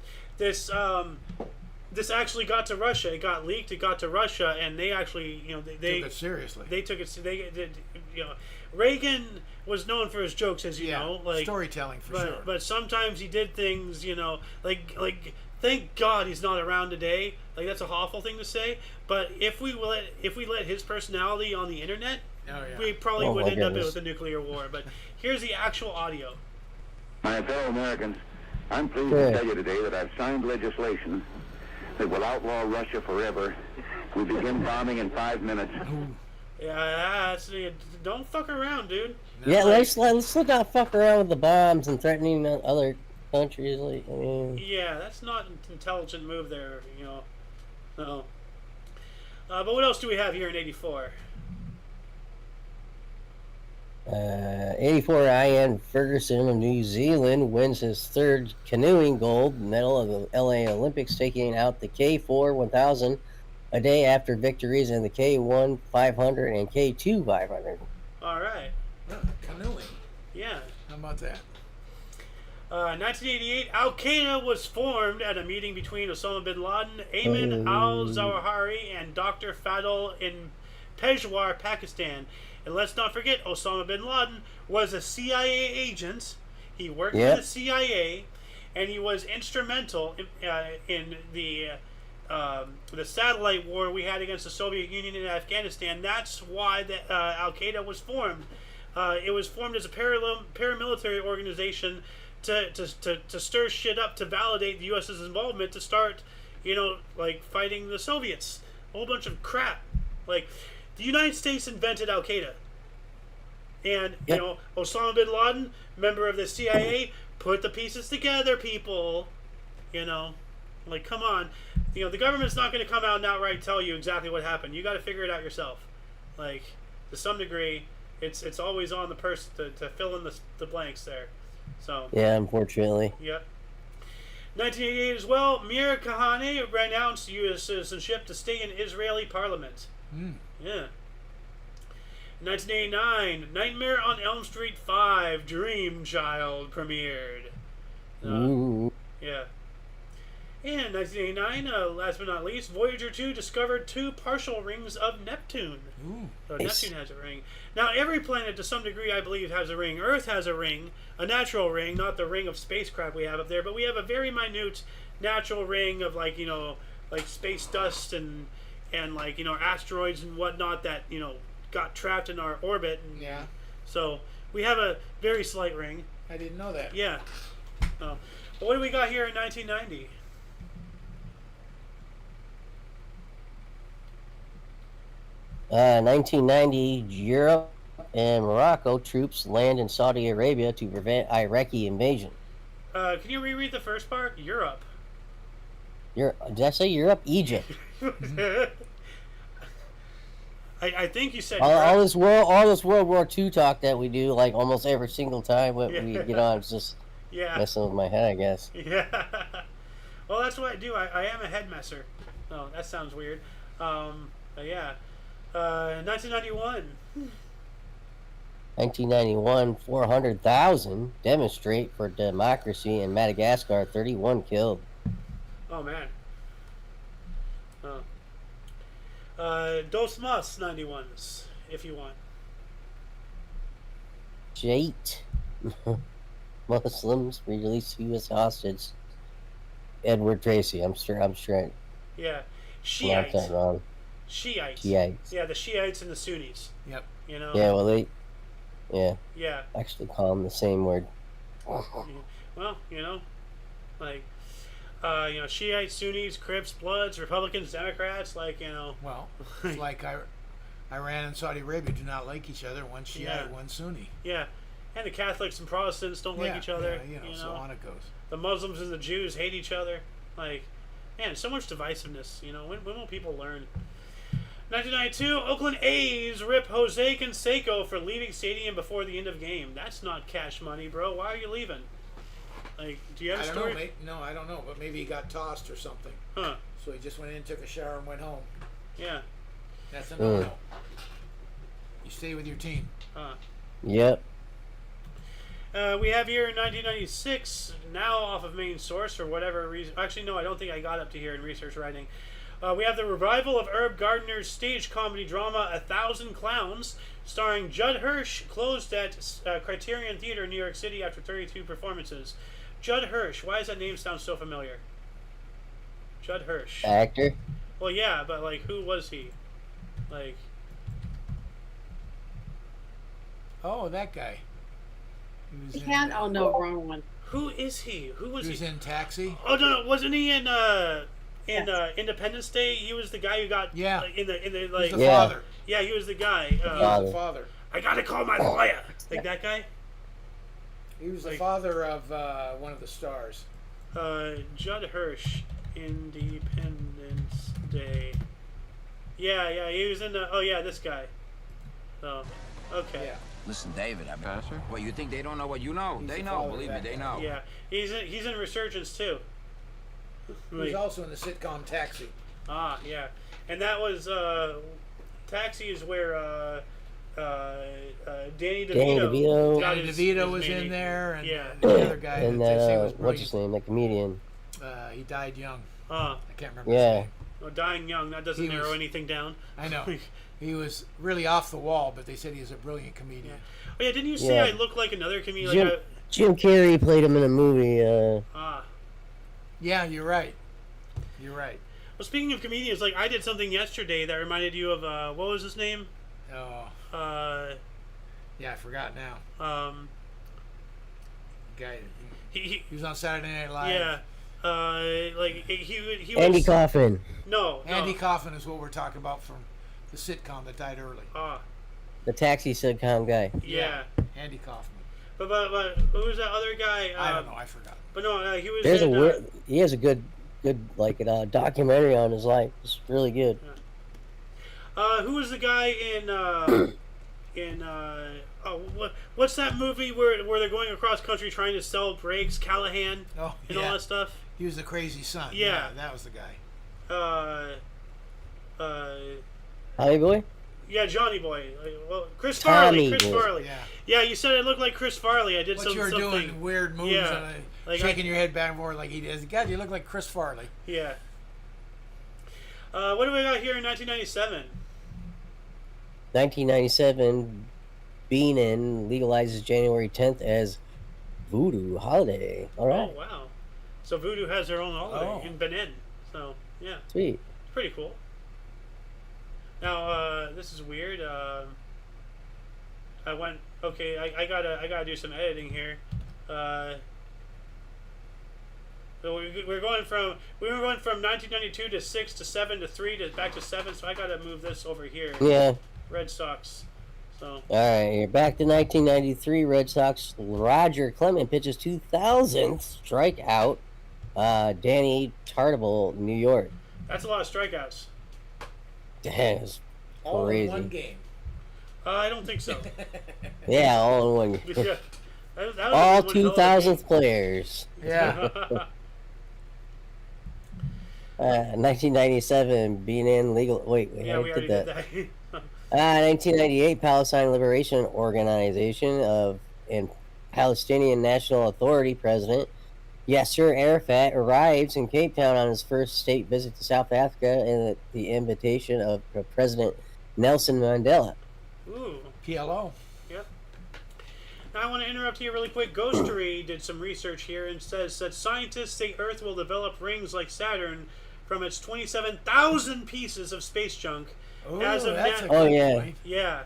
this actually got to Russia. It got leaked. It got to Russia, and they actually, they Took it seriously. They took it. They did. Reagan was known for his jokes, as you know, like storytelling for sure. But sometimes he did things, like thank God he's not around today. Like that's a awful thing to say. But if we let his personality on the internet, we probably would end up with a nuclear war. But here's the actual audio. My fellow Americans, I'm pleased to tell you today that I've signed legislation that will outlaw Russia forever. We begin bombing in 5 minutes. Yeah, don't fuck around, dude. Yeah, let's not fuck around with the bombs and threatening other countries. Like, I mean, yeah, that's not an intelligent move there, No. But what else do we have here in '84? 84 Ian Ferguson of New Zealand wins his third canoeing gold medal of the LA Olympics, taking out the K4 1000 a day after victories in the K1 500 and K2 500. All right. Canoeing. Yeah. How about that? 1988, Al Qaeda was formed at a meeting between Osama bin Laden, Ayman al-Zawahiri, and Dr. Fadl in Peshawar, Pakistan. And let's not forget, Osama bin Laden was a CIA agent. He worked for the CIA, and he was instrumental in the satellite war we had against the Soviet Union in Afghanistan. That's why Al Qaeda was formed. It was formed as a paramilitary organization to stir shit up, to validate the U.S.'s involvement, to start, fighting the Soviets. A whole bunch of crap. Like, the United States invented Al Qaeda. And, Osama bin Laden, member of the CIA, put the pieces together, people. Like, come on. The government's not going to come out and outright tell you exactly what happened. You got to figure it out yourself. Like, to some degree, it's always on the person to fill in the blanks there. So. Yeah, unfortunately. Yep. 1988 as well, Mir Kahane renounced U.S. citizenship to stay in Israeli parliament. Yeah. 1989, Nightmare on Elm Street 5, Dream Child premiered. Yeah. And 1989, last but not least, Voyager 2 discovered 2 partial rings of Neptune. So nice. Neptune has a ring. Now, every planet, to some degree, I believe, has a ring. Earth has a ring, a natural ring, not the ring of spacecraft we have up there, but we have a very minute natural ring of, like space dust and asteroids and whatnot that, got trapped in our orbit. And, so we have a very slight ring. I didn't know that. Yeah. But what do we got here in 1990? Uh, 1990, Europe and Morocco troops land in Saudi Arabia to prevent Iraqi invasion. Can you reread the first part? Europe. Did I say Europe? Egypt. I think you said all this World War II talk that we do, like almost every single time we get on, it's just messing with my head, I guess. Yeah. Well, that's what I do. I am a head messer. Oh, that sounds weird. But yeah. 1991. 1991, 400,000 demonstrate for democracy in Madagascar, 31 killed. Oh, man. Dos Mas 91s, if you want. Jate. Muslims release U.S. hostage. Edward Tracy. I'm sure. Yeah. Shiites. Not that wrong. Shiites. Shiites. Yeah, the Shiites and the Sunnis. Yep. Yeah, well, they... Yeah. Yeah. Actually call them the same word. Well, Shiites, Sunnis, Crips, Bloods, Republicans, Democrats, Well, it's like Iran and Saudi Arabia do not like each other. One Shiite, one Sunni. Yeah. And the Catholics and Protestants don't like each other. Yeah, so on it goes. The Muslims and the Jews hate each other. Man, so much divisiveness. When will people learn? 1992, Oakland A's rip Jose Canseco for leaving stadium before the end of game. That's not cash money, bro. Why are you leaving? Do you have a story? No, I don't know, but maybe he got tossed or something. Huh. So he just went in, took a shower, and went home. Yeah. That's a no-no. You stay with your team. Huh. Yep. We have here in 1996, now off of main source for whatever reason. Actually, no, I don't think I got up to here in research writing. We have the revival of Herb Gardner's stage comedy drama 1,000 Clowns, starring Judd Hirsch, closed at Criterion Theater in New York City after 32 performances. Judd Hirsch, why does that name sound so familiar? Judd Hirsch. Actor. Well, yeah, but like, who was he? Like, Oh, that guy. He was You in, can't. Oh no, wrong one. who is he? Who was he was he? in Taxi. Oh no, wasn't he in Independence Day? He was the guy who got Yeah. in the He was like the Yeah. father. yeah, he was the guy. He was the father. I gotta call my lawyer. Like that guy. He was the Like- father of one of the stars. Judd Hirsch, Independence Day. Yeah, he was in the. Oh yeah, this guy. So, okay. Yeah. Listen, David, I mean, Pastor? well, you think they don't know what you know? He's They the know, father of believe me, that they guy. know. Yeah, he's in Resurgence too. He was also in the sitcom Taxi. Ah, yeah, and that was Taxi is where Danny DeVito. Danny DeVito. got Danny his DeVito was main- in there, and Yeah. the other guy And that they say that, was what's his brilliant. name? The comedian. He died young. Ah, I can't remember Yeah. his name. well, dying young. That doesn't He narrow was- anything down. I know. He was really off the wall, but they said he was a brilliant comedian. Yeah. Oh yeah, didn't you say Yeah. I look like another comedian? Jim, Like Jim Carrey played him in a movie. Yeah, you're right. You're right. well, speaking of comedians, like I did something yesterday that reminded you of what was his name? Oh, Yeah, I forgot now. Guy, he he was on Saturday Night Live. yeah, like he was Andy Kaufman. No, Andy Kaufman is what we're talking about from the sitcom that died early. The taxi sitcom guy. Yeah. Andy Kaufman. But who was that other guy? I don't know. I forgot. But no, he was. There's in, he has a good like documentary on his life. It's really good. who was the guy what's that movie where they're going across country trying to sell brakes? Callahan Oh, and yeah. all that stuff. He was the crazy son. Yeah. That was the guy. Holly Boy. Yeah, Johnny Boy. Well, Chris Tommy Farley. Chris Boy. Farley. Yeah. Yeah, you said I looked like Chris Farley. I did What you were something. doing weird moves Yeah. and Like shaking your head back and forth like he did. God, you look like Chris Farley. Yeah. What do we got here in 1997? 1997, Benin legalizes January 10th as Voodoo holiday. All right, Oh wow! So Voodoo has their own holiday Oh. in Benin. So yeah, sweet. it's pretty cool. Now this is weird. I went. Okay, I gotta do some editing here. So we were going from 1992 to 6 to 7 to 3 to back to 7. So I gotta move this over here. Yeah. Red Sox. So All right, you're back to 1993. Red Sox. Roger Clemens pitches 2,000th strikeout. Danny Tartable, New York. that's a lot of strikeouts. Damn, it's All crazy. in one game. I don't think so. Yeah, all in one. Yeah. That was All one hell of a 2,000th players. Yeah. 1997, Benin legal. Wait, Yeah, I we already did did that. that. 1998, Palestine Liberation Organization and Palestinian National Authority President Yasser Arafat arrives in Cape Town on his first state visit to South Africa at the invitation of President Nelson Mandela. Ooh. PLO. Yep. Now I want to interrupt here really quick. Ghostery did some research here and says that scientists say Earth will develop rings like Saturn from its 27,000 pieces of space junk. Oh, As of that's now- a good yeah. point. Yeah.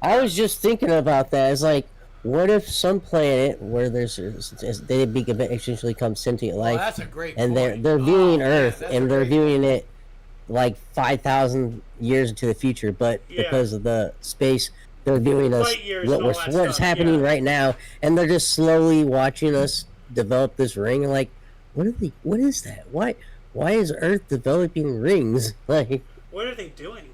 I was just thinking about that. It's like, what if some planet where they eventually come sentient Well, life, that's a great and point. they're viewing Oh, Earth, that's and a they're great viewing it like 5,000 years into the future, but Yeah. because of the space, they're viewing us Light years and all that what's stuff, happening yeah. right now, and they're just slowly watching us develop this ring. And like, what is that? Why is Earth developing rings? Like, What are they doing?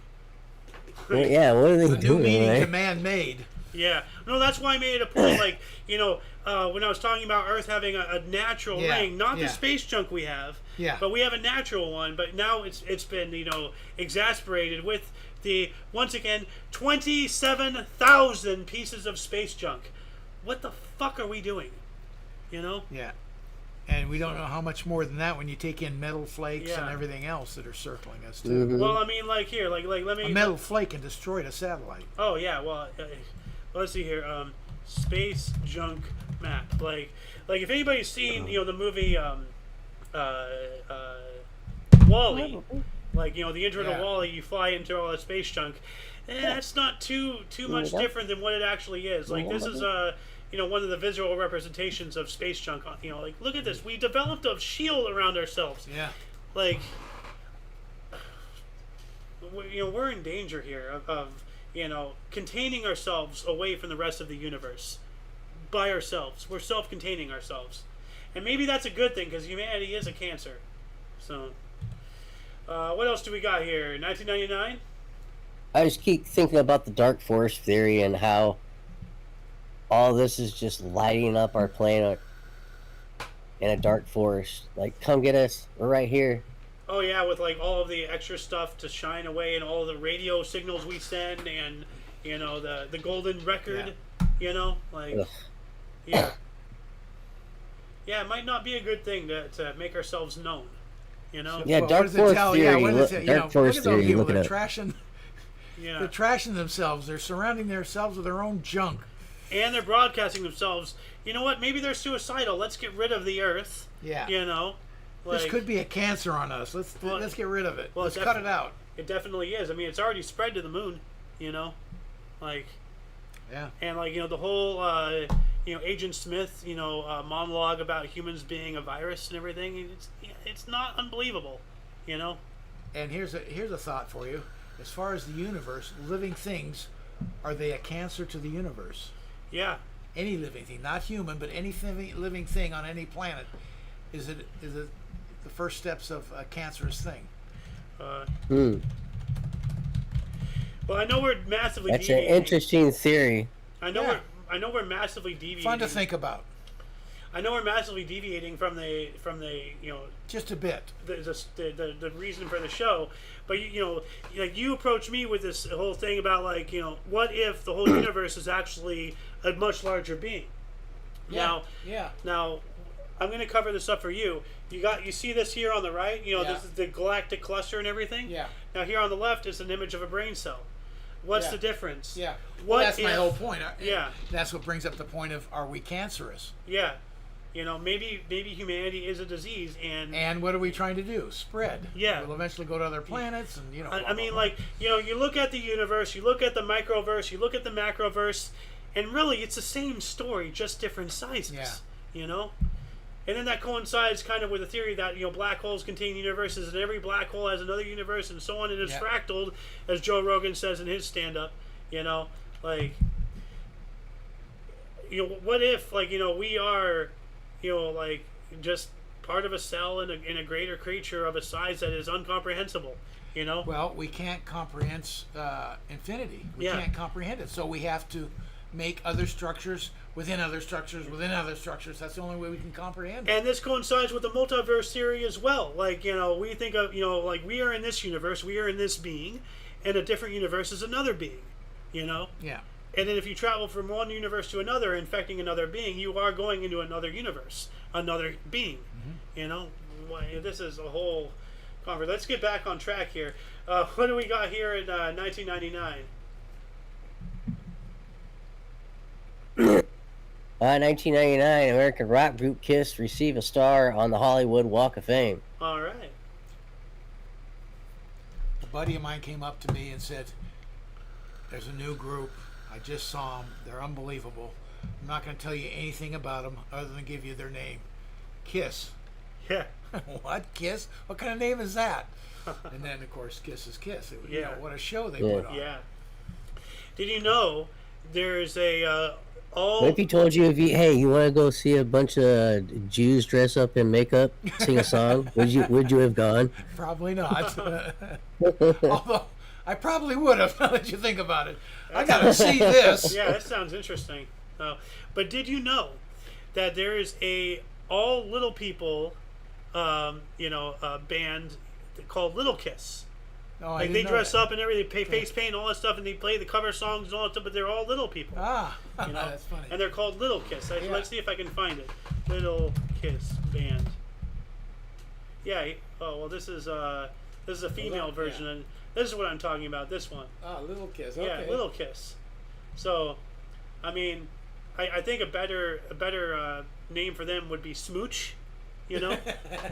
yeah, what are they The new doing? meaning right? to man made. Yeah. No, that's why I made it a point. Like, when I was talking about Earth having a natural Yeah, ring, not the yeah. space junk we have, Yeah. but we have a natural one. But now it's been exasperated with the once again 27,000 pieces of space junk. what the fuck are we doing? You know? Yeah. And we don't know how much more than that when you take in metal flakes and Yeah. everything else that are circling us too. Mhm. Well, I mean, like here, like let me. A metal flake can destroy a satellite. Oh yeah, well, let's see here. Space junk map. Like if anybody's seen the movie Wall-E, like the intro to Yeah. Wall-E, you fly into all the space junk. That's not too much different than what it actually is. Like this is one of the visual representations of space junk. Like look at this. We developed a shield around ourselves. Yeah. Like we're in danger here of containing ourselves away from the rest of the universe by ourselves. We're self-containing ourselves, and maybe that's a good thing because humanity is a cancer. So what else do we got here? 1999. I just keep thinking about the dark force theory and how all this is just lighting up our planet in a dark forest. Like, come get us. We're right here. Oh yeah, with like all of the extra stuff to shine away and all the radio signals we send and the golden record. Like Ugh. yeah. Yeah, it might not be a good thing to make ourselves known. Yeah, Well, dark what does it force tell? theory. Yeah, what does it, Dark force look at those theory. people. Look it They're up. trashing. Yeah. They're trashing themselves. They're surrounding themselves with their own junk. And they're broadcasting themselves. You know what? Maybe they're suicidal. Let's get rid of the Earth. Yeah. Like, This could be a cancer on us. Let's get rid of it. Let's cut it out. It definitely is. I mean, it's already spread to the moon. Like. Yeah. And like the whole Agent Smith monologue about humans being a virus and everything. It's not unbelievable. And here's a thought for you. As far as the universe, living things, are they a cancer to the universe? Yeah. Any living thing, not human, but any living thing on any planet, is it the first steps of a cancerous thing? Well, I know we're massively. That's an deviating. interesting theory. I know we're massively deviating. Fun to think about. I know we're massively deviating from the just a bit the reason for the show, but like you approached me with this whole thing about like what if the whole universe is actually a much larger being? Now I'm going to cover this up for you. You see this here on the right? This is the galactic cluster and everything. Yeah. Now here on the left is an image of a brain cell. What's the difference? Yeah. What Well, that's my whole point. Yeah. That's what brings up the point of, are we cancerous? Yeah. Maybe humanity is a disease, and what are we trying to do? Spread. Yeah. We'll eventually go to other planets, and I mean, like you look at the universe, you look at the microverse, you look at the macroverse, and really it's the same story, just different sizes. Yeah. And then that coincides kind of with the theory that black holes contain universes, and every black hole has another universe, and so on, and it's fractaled, as Joe Rogan says in his stand-up. Like what if we are like just part of a cell in a greater creature of a size that is incomprehensible. Well, we can't comprehend infinity. We can't comprehend it, so we have to make other structures within other structures within other structures. That's the only way we can comprehend it. And this coincides with the multiverse theory as well. Like we think of like we are in this universe, we are in this being, and a different universe is another being. Yeah. And then if you travel from one universe to another, infecting another being, you are going into another universe, another being. This is a whole conference. Let's get back on track here. What do we got here in 1999? 1999, American rock group Kiss received a star on the Hollywood Walk of Fame. All right. A buddy of mine came up to me and said, "There's a new group. I just saw them. They're unbelievable. I'm not going to tell you anything about them other than give you their name. Kiss." Yeah. What? Kiss? What kind of name is that? And then, of course, Kiss is Kiss. What a show they put on. Yeah. Did you know there's a What if he told you, you want to go see a bunch of Jews dress up in makeup, sing a song? Would you have gone? Probably not. Although I probably would have. Now that you think about it, I got to see this. Yeah, that sounds interesting. But did you know that there is a all little people, band called Little Kiss? Oh, I Like didn't they know dress that. up and everything, pay face paint and all that stuff, and they play the cover songs and all that stuff. But they're all little people. Ah, You know? that's funny. And they're called Little Kiss. Yeah. Let's see if I can find it. Little Kiss band. Yeah. Oh well, this is a female yeah. version, and this is what I'm talking about. This one. Ah, Little Kiss. Okay. Yeah, Little Kiss. So, I mean, I think a better name for them would be Smooch. You know,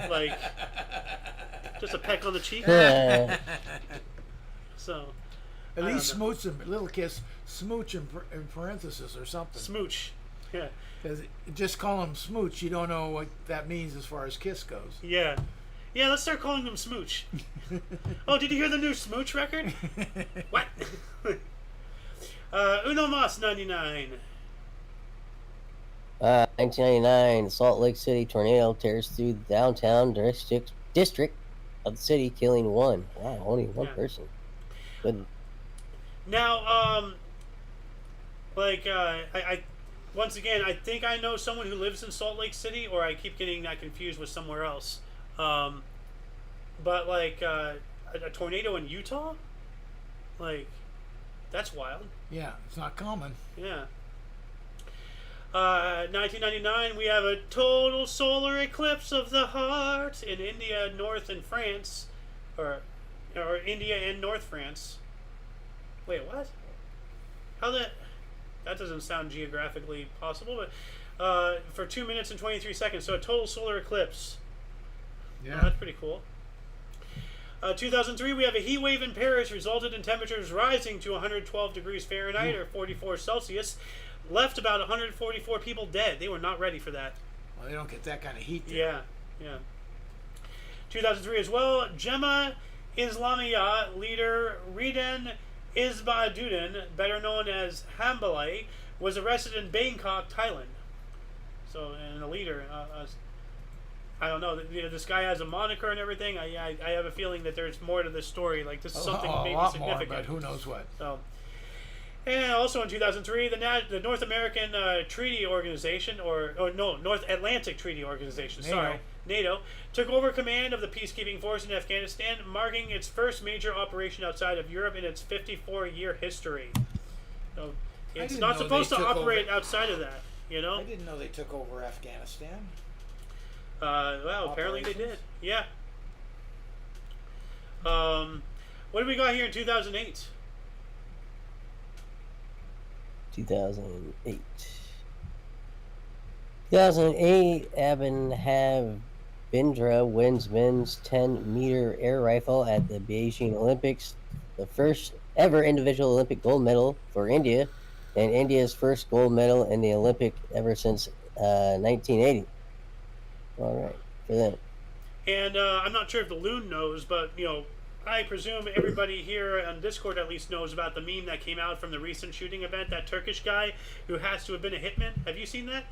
like just a peck on the cheek. So. At I don't least know. smooch and Little Kiss, smooch in parenthesis or something. Smooch. Yeah. Because just call them smooch, you don't know what that means as far as kiss goes. Yeah. Yeah, let's start calling them Smooch. Oh, did you hear the new Smooch record? What? Uno Mas 99. 1999, the Salt Lake City tornado tears through the downtown district of the city, killing one. Wow, only one person. Good. Now, I once again, I think I know someone who lives in Salt Lake City, or I keep getting that confused with somewhere else. But like a tornado in Utah, like that's wild. Yeah, it's not common. Yeah. 1999, we have a total solar eclipse of the heart in India, North and France, or India and North France. Wait, what? How that doesn't sound geographically possible, but for 2 minutes and 23 seconds, so a total solar eclipse. Yeah. Oh, that's pretty cool. 2003, we have a heat wave in Paris, resulted in temperatures rising to 112 degrees Fahrenheit or 44 Celsius. Left about 144 people dead. They were not ready for that. Well, they don't get that kind of heat there. Yeah, yeah. 2003 as well. Jemaah Islamiyah leader Riden Isbaduddin, better known as Hambalay, was arrested in Bangkok, Thailand. So, and the leader, I don't know. You know, this guy has a moniker and everything. I have a feeling that there's more to this story. Like this is something maybe a lot significant. more, but who knows what. So. And also in 2003, the North American Treaty Organization, North Atlantic Treaty Organization, NATO, took over command of the peacekeeping force in Afghanistan, marking its first major operation outside of Europe in its 54-year history. So it's not supposed to operate outside of that, you know? I didn't know they took over Afghanistan. Well, apparently they did. Yeah. What do we got here in 2008? 2008. 2008, Abhinavendra wins men's 10-meter air rifle at the Beijing Olympics, the first ever individual Olympic gold medal for India, and India's first gold medal in the Olympic ever since 1980. All right, for them. And I'm not sure if the loon knows, but you know, I presume everybody here on Discord at least knows about the meme that came out from the recent shooting event. That Turkish guy who has to have been a hitman. Have you seen that?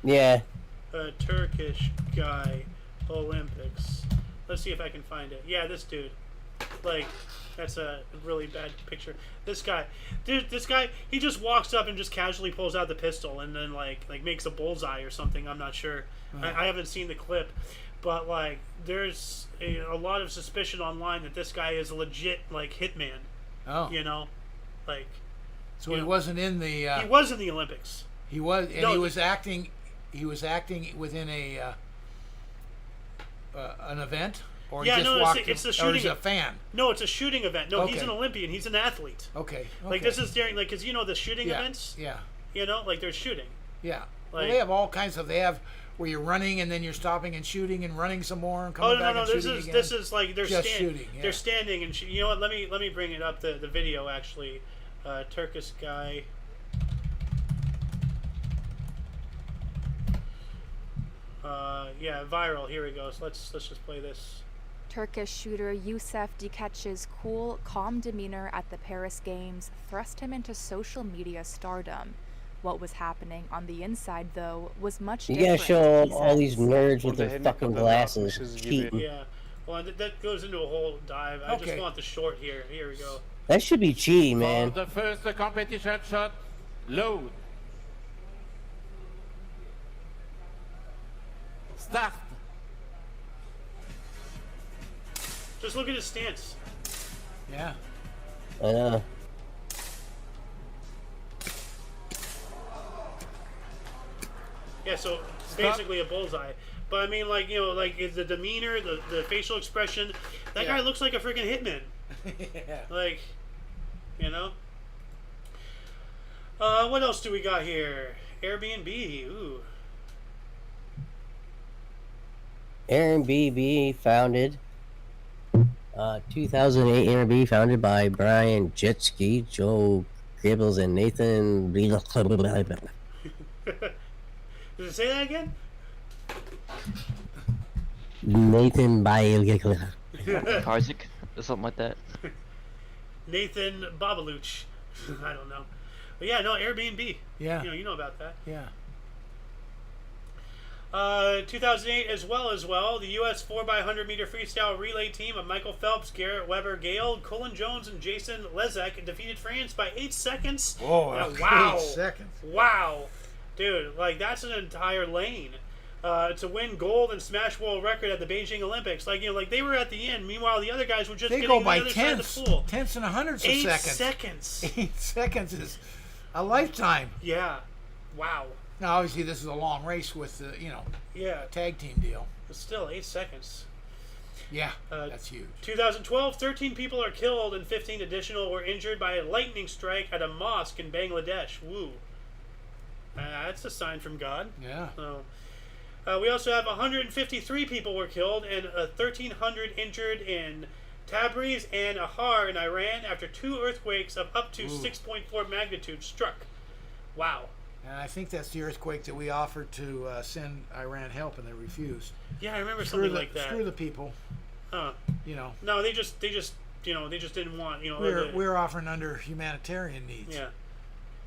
Yeah. Turkish guy, Olympics. Let's see if I can find it. Yeah, this dude. Like, that's a really bad picture. This guy, dude, he just walks up and just casually pulls out the pistol and then like makes a bullseye or something. I'm not sure. I haven't seen the clip, but like, there's a lot of suspicion online that this guy is a legit like hitman. Oh. You know, like. So he wasn't in the. He was in the Olympics. He was, and he was acting. He was acting within a an event, or he just walked. It's a or shooting. he's a fan. No, it's a shooting event. No, Okay. he's an Olympian. He's an athlete. Okay. Like this is during because you know the shooting events. Yeah. You know, like they're shooting. Yeah. Well, Like- they have all kinds of. They have where you're running and then you're stopping and shooting and running some more and coming Oh no, back no, and this shooting is again. this is like they're Just shooting. Yeah. They're standing and you know what? Let me bring it up the video actually. Turkish guy. Yeah, viral. Here we go. So let's just play this. Turkish shooter Yusuf Dikeç's cool, calm demeanor at the Paris Games thrust him into social media stardom. What was happening on the inside, though, was much You different. gotta show he all says. these nerds with their fucking glasses cheating. Yeah. Well, that goes into a whole dive. I just want the short here. Here we go. That should be cheating, man. For the first competition shot, load. Start. Just look at his stance. Yeah. I know. Yeah, so it's basically a bullseye. But I mean, like, you know, like is the demeanor, the facial expression. That guy looks like a freaking hitman. Yeah. Like, you know. What else do we got here? Airbnb. Ooh. Airbnb founded. 2008 Airbnb founded by Brian Jetski, Joe Gibbles, and Nathan. Does it say that again? Nathan Karzik or something like that. Nathan Babaluch. I don't know. But yeah, no, Airbnb. Yeah. You know about that. Yeah. 2008 as well, the U.S. 4x100 meter freestyle relay team of Michael Phelps, Garrett Weber, Gale, Colin Jones, and Jason Lezak defeated France by 8 seconds. Whoa, wow. 8 seconds. Wow. Dude, like, that's an entire lane. To win gold and smash world record at the Beijing Olympics. Like, you know, like they were at the end. Meanwhile, the other guys were just they getting go by the other tenths, side of the pool. tenths and hundreds of 8 seconds. 8 seconds is a lifetime. Yeah. Wow. Now, obviously, this is a long race with the, tag team deal. But still, 8 seconds. Yeah, that's huge. 2012, 13 people are killed and 15 additional were injured by a lightning strike at a mosque in Bangladesh. Woo. That's a sign from God. Yeah. We also have 153 people were killed and 1,300 injured in Tabriz and Ahar in Iran after 2 earthquakes of up to 6.4 magnitude struck. Wow. And I think that's the earthquake that we offered to send Iran help, and they refused. Yeah, I remember something like that. Screw the people. No, they just didn't want. We're offering under humanitarian needs. Yeah.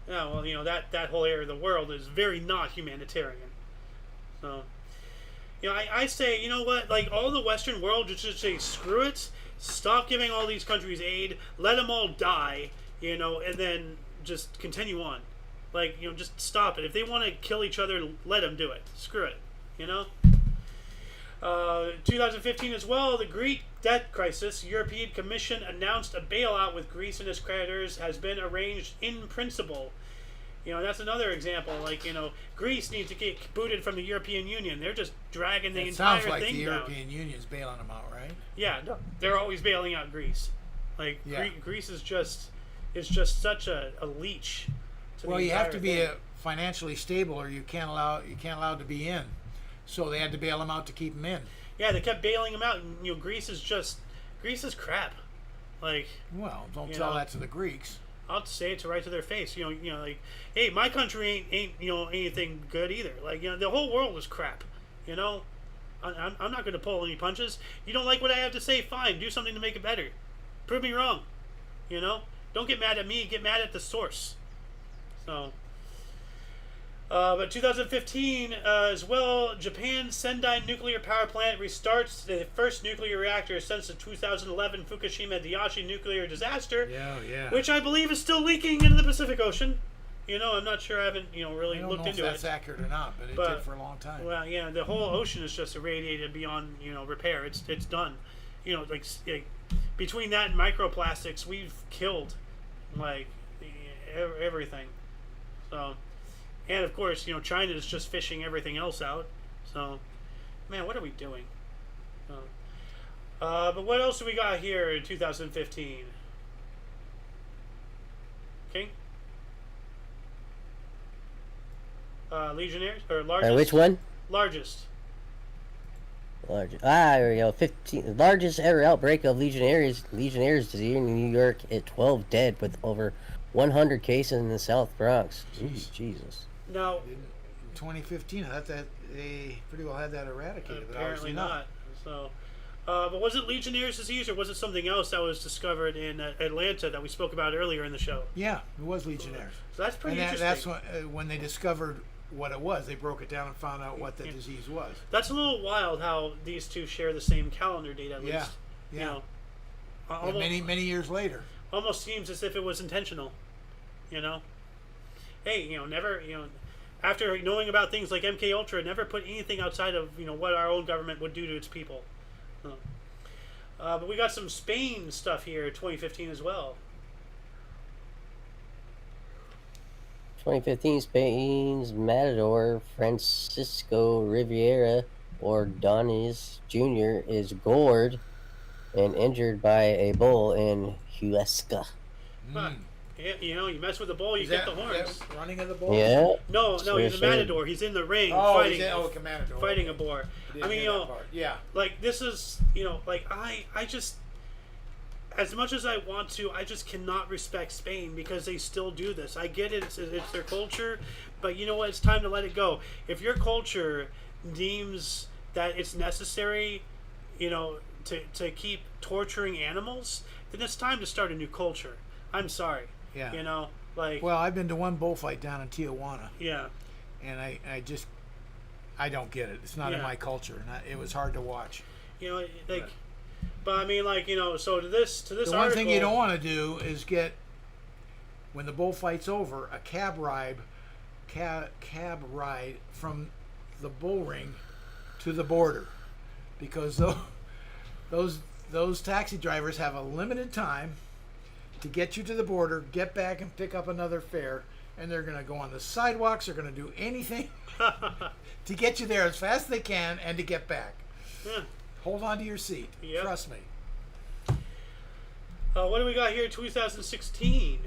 Yeah. Well, that whole area of the world is very not humanitarian. So, I say, you know what? Like all the Western world just say screw it. Stop giving all these countries aid. Let them all die. And then just continue on. Like, just stop it. If they want to kill each other, let them do it. Screw it. 2015 as well, the Greek debt crisis. European Commission announced a bailout with Greece and its creditors has been arranged in principle. That's another example. Like, Greece needs to get booted from the European Union. They're just dragging the entire thing down. Sounds like the European Union's bailing them out, right? Yeah, they're always bailing out Greece. Like, Greece is just such a leech. Well, you have to be financially stable, or you can't allow to be in. So they had to bail them out to keep them in. Yeah, they kept bailing them out, and Greece is crap. Like, well, don't tell that to the Greeks. I'll say it right to their face. Like, hey, my country ain't anything good either. Like, the whole world is crap. I'm not going to pull any punches. You don't like what I have to say? Fine, do something to make it better. Prove me wrong. Don't get mad at me. Get mad at the source. So, but 2015 as well, Japan's Sendai nuclear power plant restarts the first nuclear reactor since the 2011 Fukushima Daiichi nuclear disaster. Yeah. Which I believe is still leaking into the Pacific Ocean. I'm not sure. I haven't really looked into it. I don't know if that's accurate or not, but it did for a long time. Well, yeah, the whole ocean is just irradiated beyond repair. It's done. Like between that and microplastics, we've killed like everything. So, and of course, China is just fishing everything else out. So, man, what are we doing? But what else do we got here in 2015? Okay. Legionnaires or largest? Which one? Largest. There we go. 15 largest ever outbreak of Legionnaires disease in New York at 12 dead with over 100 cases in the South Bronx. Jesus. No. In 2015, I thought that they pretty well had that eradicated. Apparently not. So, but was it Legionnaire's disease or was it something else that was discovered in Atlanta that we spoke about earlier in the show? Yeah, it was Legionnaire's. So that's pretty interesting. That's when they discovered what it was. They broke it down and found out what the disease was. That's a little wild how these two share the same calendar date at least. Yeah. Almost, many years later. Almost seems as if it was intentional. Hey, never, after knowing about things like MK Ultra, never put anything outside of what our own government would do to its people. But we got some Spain stuff here, 2015 as well. 2015 Spain's Matador Francisco Riviera, or Donis Jr., is gored and injured by a bull in Huesca. Huh. Yeah, you mess with the bull, you get the horns. Running of the bull? Yeah. No, he's a matador. He's in the ring fighting a boar. I mean, yeah. Like this is, like I just, as much as I want to, I just cannot respect Spain because they still do this. I get it; it's their culture, but you know what? It's time to let it go. If your culture deems that it's necessary, to keep torturing animals, then it's time to start a new culture. I'm sorry. Yeah. Well, I've been to one bullfight down in Tijuana. Yeah. And I don't get it. It's not in my culture. It was hard to watch. But I mean, so to this the article, one thing you don't want to do is get, when the bullfight's over, a cab ride from the bull ring to the border, because those taxi drivers have a limited time to get you to the border, get back and pick up another fare, and they're going to go on the sidewalks, they're going to do anything to get you there as fast as they can and to get back. Yeah. Hold on to your seat. Yep. Trust me. What do we got here? 2016.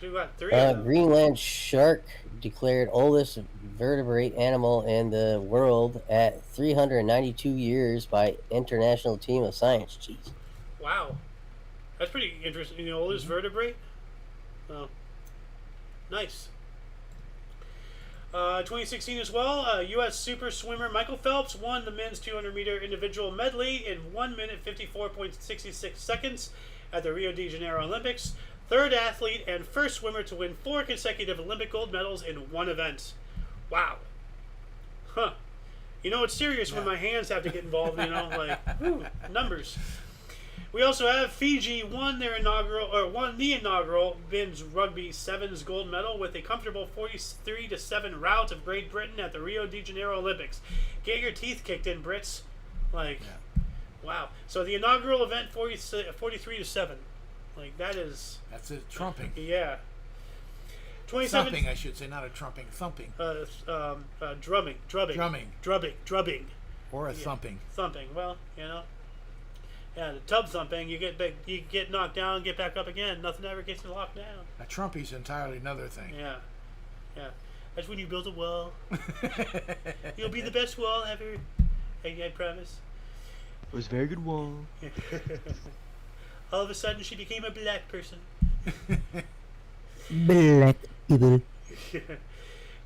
We got three. Greenland shark declared oldest vertebrate animal in the world at 392 years by International Team of Science. Jeez. Wow. That's pretty interesting. The oldest vertebrate? Oh. Nice. 2016 as well, U.S. super swimmer Michael Phelps won the men's 200-meter individual medley in 1 minute 54.66 seconds at the Rio de Janeiro Olympics. Third athlete and first swimmer to win 4 consecutive Olympic gold medals in one event. Wow. Huh. It's serious when my hands have to get involved, whew, numbers. We also have Fiji won the inaugural men's rugby sevens gold medal with a comfortable 43-7 rout of Great Britain at the Rio de Janeiro Olympics. Get your teeth kicked in, Brits. Wow. So the inaugural event 43-7. That's a trumping. Yeah. Thumping, I should say, not a trumping. Thumping. Drumming. Or a thumping. Thumping. Well, Yeah, the tub thumping, you get knocked down, get back up again. Nothing ever gets you locked down. A trumpy's entirely another thing. Yeah. That's when you build a wall. You'll be the best wall ever. I promise. It was a very good wall. All of a sudden, she became a black person. Black people.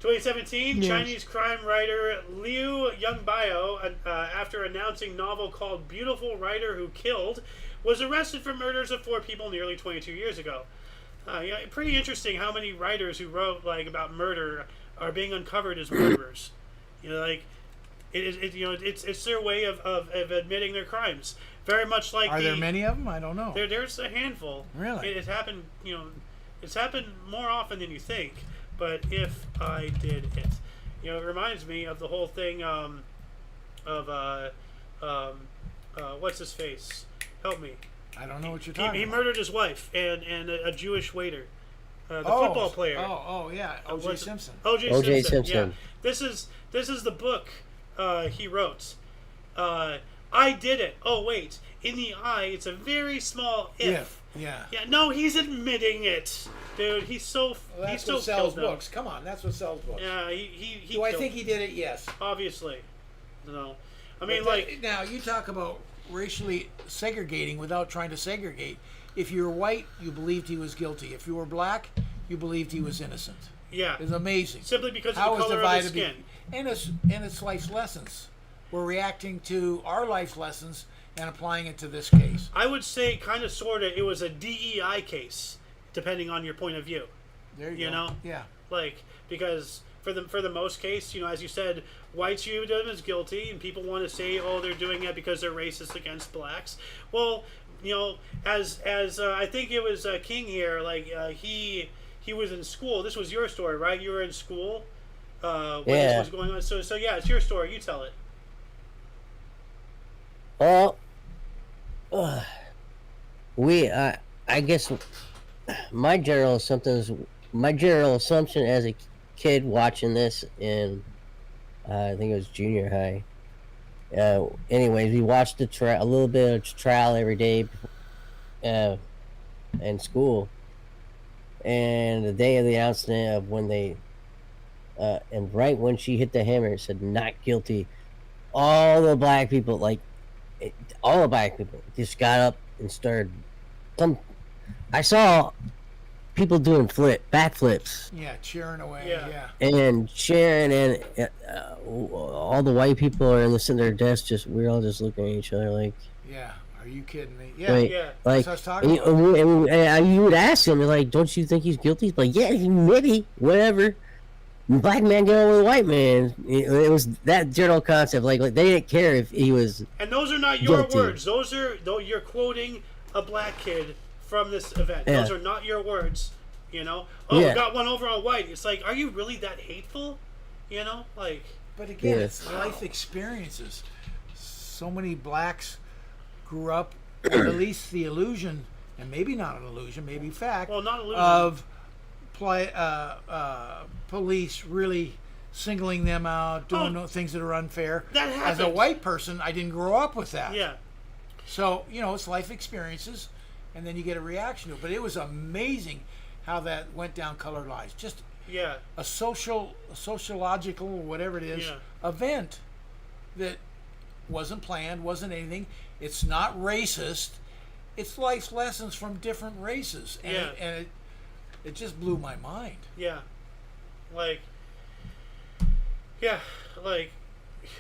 2017, yes. Chinese crime writer Liu Yongbao, after announcing novel called Beautiful Writer Who Killed, was arrested for murders of 4 people nearly 22 years ago. Pretty interesting how many writers who wrote about murder are being uncovered as murderers. It's their way of admitting their crimes. Very much like Are there many of them? I don't know. There's a handful. Really? It's happened. It's happened more often than you think. But if I did it, it reminds me of the whole thing what's his face? Help me. I don't know what you're talking He about. murdered his wife and a Jewish waiter, the football player. Oh yeah, O.J. Simpson. O.J. Simpson. Yeah. This is the book he wrote. I did it. Oh wait, in the I, it's a very small if. Yeah. No, he's admitting it, dude. He's so. Well, that's he still what sells killed books. Come on, that's what sells books. Yeah, he Do I think he did it? Yes. Obviously. No. I mean, now you talk about racially segregating without trying to segregate. If you were white, you believed he was guilty. If you were black, you believed he was innocent. Yeah. It's amazing. Simply because of the color of his skin. And it's life's lessons. We're reacting to our life's lessons and applying it to this case. I would say, kind of, sort of, it was a DEI case, depending on your point of view. There you go. Yeah. Because for the most case, as you said, whites view them as guilty, and people want to say, oh, they're doing it because they're racist against blacks. Well, as I think it was King here, he was in school. This was your story, right? You were in school when this was going on. So yeah, it's your story. You tell it. Well, we I guess my general assumption as a kid watching this in I think it was junior high. Anyways, we watched a little bit of trial every day in school, and the day of the announcement of when they and right when she hit the hammer, it said not guilty. All the black people, all the black people, just got up and started. I saw people doing backflips. Yeah, cheering away. Yeah. And cheering, and all the white people are sitting at their desks. We're all just looking at each other like. Yeah. Are you kidding me? Yeah. Like, Yeah. like, That's what I was talking about. and you would ask him, like, don't you think he's guilty? He's like, yeah, maybe, whatever. Black man get on with a white man. It was that general concept. Like they didn't care if he was. And those are not your guilty. words. Though you're quoting a black kid from this event. Yeah. Those are not your words. You know. Oh, Yeah. we got one over on white. It's like, are you really that hateful? You know, like. But again, Yeah. it's life experiences. So many blacks grew up with at least the illusion, and maybe not an illusion, maybe fact, Well, not illusion. of police really singling them out, doing things that are unfair. That As a happens. white person, I didn't grow up with that. Yeah. So, it's life experiences, and then you get a reaction to it. But it was amazing how that went down colored lines. Just Yeah. a sociological, whatever it is, Yeah. event that wasn't planned, wasn't anything. It's not racist. It's life lessons from different races. And, Yeah. it just blew my mind. Yeah. Like. Yeah. Like.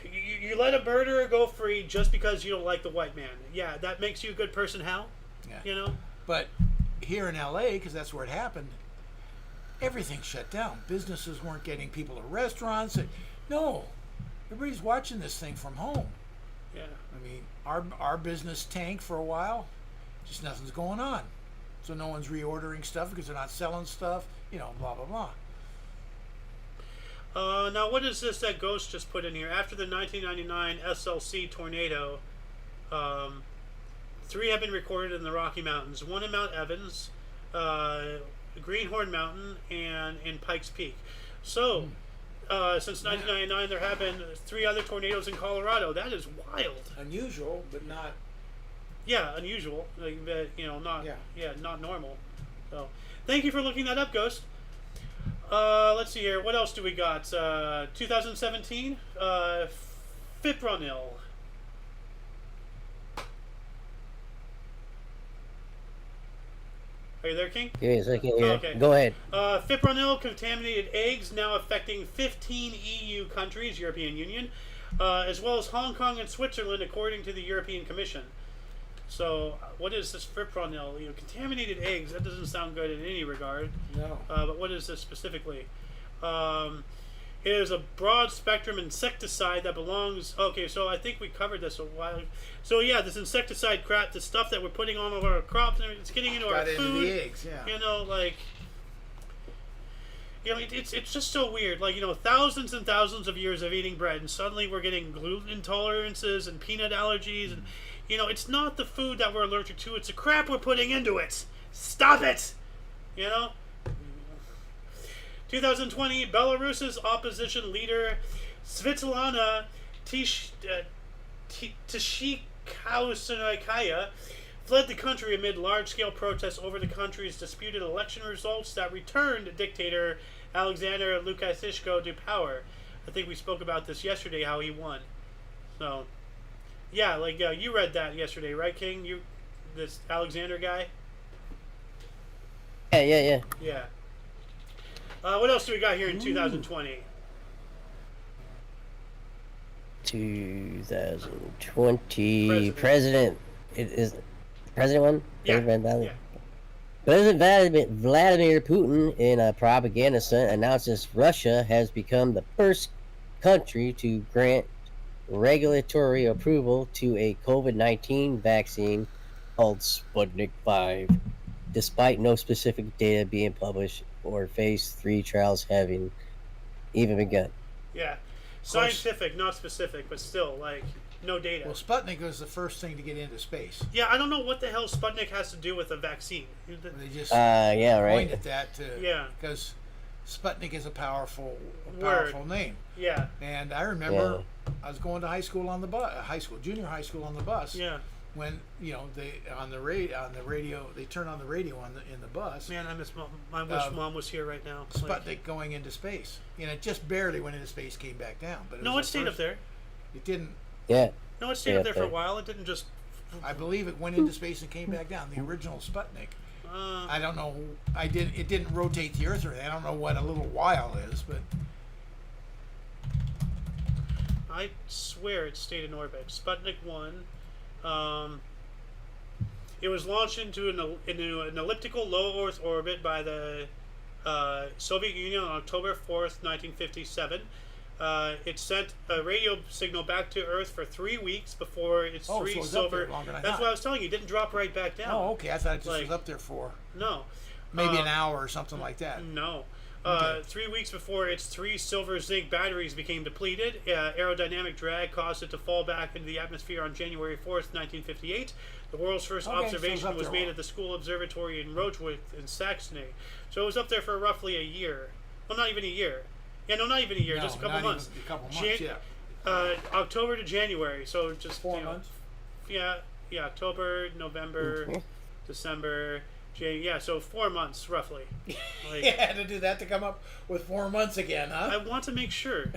You let a murderer go free just because you don't like the white man. Yeah, that makes you a good person. How? Yeah. You know. But here in LA, because that's where it happened, everything shut down. Businesses weren't getting people to restaurants. No, everybody's watching this thing from home. Yeah. I mean, our business tanked for a while. Just nothing's going on. So no one's reordering stuff because they're not selling stuff. Blah, blah, blah. Now, what is this that Ghost just put in here? After the 1999 SLC tornado, 3 have been recorded in the Rocky Mountains. 1 in Mount Evans, Greenhorn Mountain, and in Pikes Peak. So, since 1999, there have been 3 other tornadoes in Colorado. That is wild. Unusual, but not. Yeah, unusual. Like, not not normal. So, thank you for looking that up, Ghost. Let's see here. What else do we got? 2017, Fipronil. Are you there, King? Give me a second here. Okay. Go ahead. Fipronil contaminated eggs now affecting 15 EU countries, European Union, as well as Hong Kong and Switzerland, according to the European Commission. So, what is this fipronil? Contaminated eggs. That doesn't sound good in any regard. No. But what is this specifically? It is a broad spectrum insecticide that belongs. Okay, so I think we covered this a while. So yeah, this insecticide crap, the stuff that we're putting on all of our crops, and it's getting into our Got food. into the eggs, yeah. It's just so weird. Thousands and thousands of years of eating bread, and suddenly we're getting gluten intolerances and peanut allergies, and it's not the food that we're allergic to; it's the crap we're putting into it. Stop it. 2020, Belarus's opposition leader Svetlana Tishikausynskaya fled the country amid large-scale protests over the country's disputed election results that returned dictator Alexander Lukashenko to power. I think we spoke about this yesterday, how he won. So, yeah, you read that yesterday, right, King? This Alexander guy? Yeah. Yeah. What else do we got here in 2020? 2020 president. It is president one. Yeah. President Vladimir Putin, in a propaganda stunt, announces Russia has become the first country to grant regulatory approval to a COVID-19 vaccine called Sputnik 5, despite no specific data being published or phase 3 trials having even begun. Yeah. Scientific, not specific, but still, no data. Well, Sputnik was the first thing to get into space. Yeah, I don't know what the hell Sputnik has to do with a vaccine. They just yeah, right. pointed that to because Sputnik is a powerful name. Yeah. And I remember I was going to high school on the bus, junior high school on the bus. Yeah. When they on the radio they turned on the radio in the bus. Man, I miss Mom. I wish Mom was here right now. Sputnik going into space. It just barely went into space, came back down. But it stayed up there. It didn't. Yeah. No, it stayed up there for a while. It didn't just. I believe it went into space and came back down. The original Sputnik. I don't know. It didn't rotate the Earth or anything. I don't know what a little while is, but. I swear it stayed in orbit. Sputnik 1. It was launched into an elliptical low Earth orbit by the Soviet Union on October 4th, 1957. It sent a radio signal back to Earth for 3 weeks before its so it was up there longer than I That's thought. what I was telling you. It didn't drop right back down. Oh, okay. I thought it just was up there for maybe an hour or something like that. No. Okay. 3 weeks before its 3 silver zinc batteries became depleted, aerodynamic drag caused it to fall back into the atmosphere on January 4th, 1958. The world's first observation was made at the School Observatory in Rochwood in Saxony. So it was up there for roughly a year. Well, not even a year. Yeah, no, not even a year, just a couple months. A couple months, October to January, so just 4 months. Yeah, October, November, December, January. So 4 months roughly. Like, you had to do that to come up with 4 months again, huh? I want to make sure.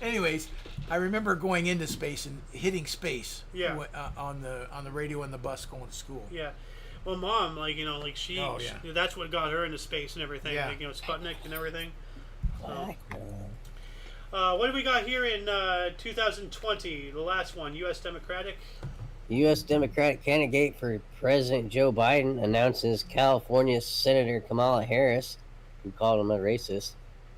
Anyways, I remember going into space and hitting space. Yeah. On the radio in the bus going to school. Yeah. Well, Mom, she, that's what got her into space and everything. Yeah. Sputnik and everything. So, what do we got here in 2020? The last one, U.S. Democratic. U.S. Democratic candidate for President Joe Biden announces California Senator Kamala Harris, who called him a racist,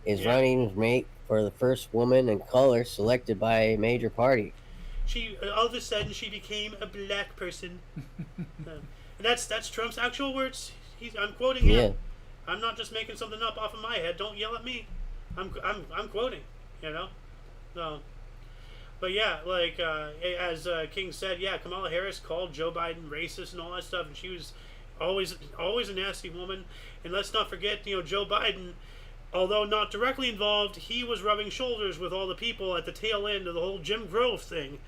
is running mate for the first woman in color selected by a major party. She all of a sudden she became a black person. And that's Trump's actual words. I'm quoting him. Yeah. I'm not just making something up off of my head. Don't yell at me. I'm quoting. So, but yeah, as King said, Kamala Harris called Joe Biden racist and all that stuff, and she was always a nasty woman. And let's not forget, Joe Biden, although not directly involved, he was rubbing shoulders with all the people at the tail end of the whole Jim Crow thing.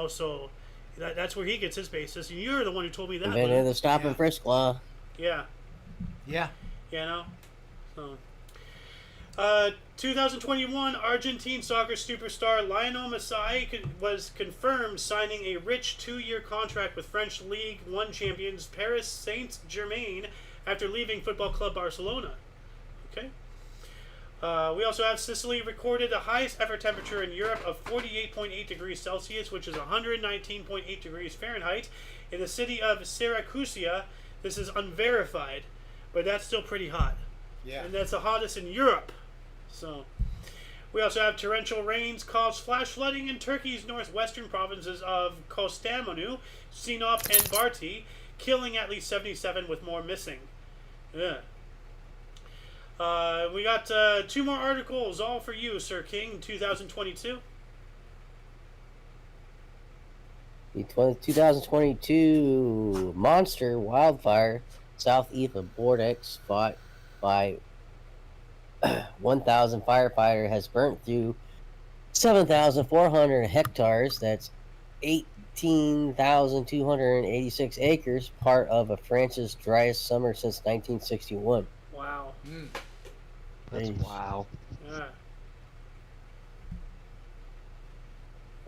So. That's where he gets his basis, and you're the one who told me that. Invented the stop and frisk law. Yeah. Yeah. So. 2021, Argentine soccer superstar Lionel Messi was confirmed signing a rich 2-year contract with French League One champions Paris Saint-Germain after leaving Football Club Barcelona. Okay. We also have Sicily recorded the highest ever temperature in Europe of 48.8 degrees Celsius, which is 119.8 degrees Fahrenheit. In the city of Siracusa, this is unverified, but that's still pretty hot. Yeah. And that's the hottest in Europe. So, we also have torrential rains caused flash flooding in Turkey's northwestern provinces of Kastamonu, Sinop, and Barty, killing at least 77 with more missing. Yeah. We got 2 more articles, all for you, Sir King, 2022. The 2022 monster wildfire southeast of Bordeaux, fought by 1,000 firefighter, has burnt through 7,400 hectares. That's 18,286 acres, part of France's driest summer since 1961. Wow. That's wow. Yeah.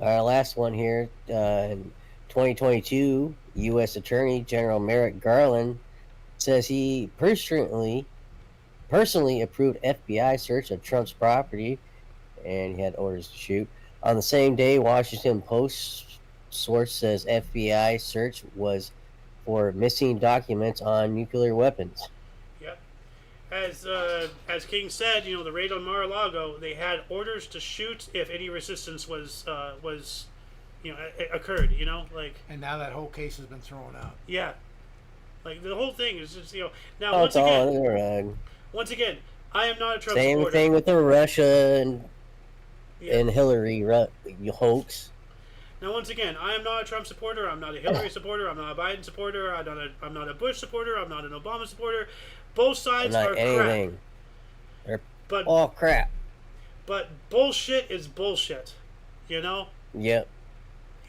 Our last one here, in 2022, U.S. Attorney General Merrick Garland says he personally approved FBI search of Trump's property, and he had orders to shoot. On the same day, Washington Post source says FBI search was for missing documents on nuclear weapons. Yep. As King said, the raid on Mar-a-Lago, they had orders to shoot if any resistance was occurred. And now that whole case has been thrown out. Yeah. The whole thing is just now Oh, it's all on the rug. once again, I am not a Trump Same supporter. thing with the Russia and and Hillary hoax. Now, once again, I am not a Trump supporter. I'm not a Hillary supporter. I'm not a Biden supporter. I'm not a Bush supporter. I'm not an Obama supporter. Both sides Not are anything. crap. They're But all crap. But bullshit is bullshit, you know? Yep.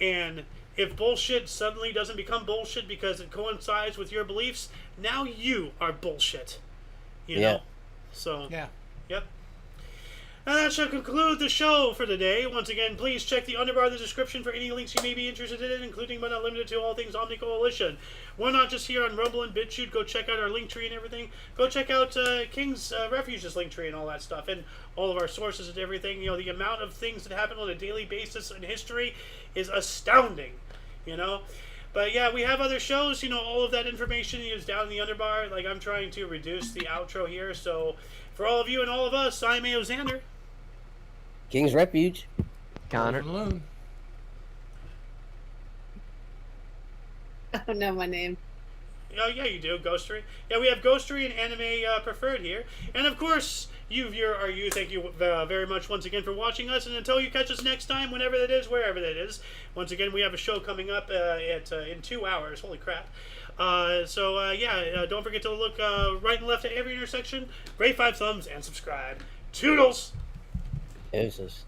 And if bullshit suddenly doesn't become bullshit because it coincides with your beliefs, now you are bullshit. You know? So, Yeah. Yep. And that shall conclude the show for today. Once again, please check the underbar of the description for any links you may be interested in, including but not limited to all things Omni Coalition. We're not just here on Rumble and BitChute. Go check out our link tree and everything. Go check out King's Refuge's link tree and all that stuff, and all of our sources and everything. You know, the amount of things that happen on a daily basis in history is astounding, you know? But yeah, we have other shows. You know, all of that information is down in the underbar. Like, I'm trying to reduce the outro here, so for all of you and all of us, I'm A.O. Xander. King's Refuge. Connor. Balloon. I don't know my name. Oh, yeah, you do. Ghostery. Yeah, we have Ghostery and Anime Preferred here. And, of course, you, viewer, are you. Thank you very much once again for watching us. And until you catch us next time, whenever that is, wherever that is. Once again, we have a show coming up in 2 hours. Holy crap. Don't forget to look right and left at every intersection. Rate 5 thumbs and subscribe. Toodles! Deuces.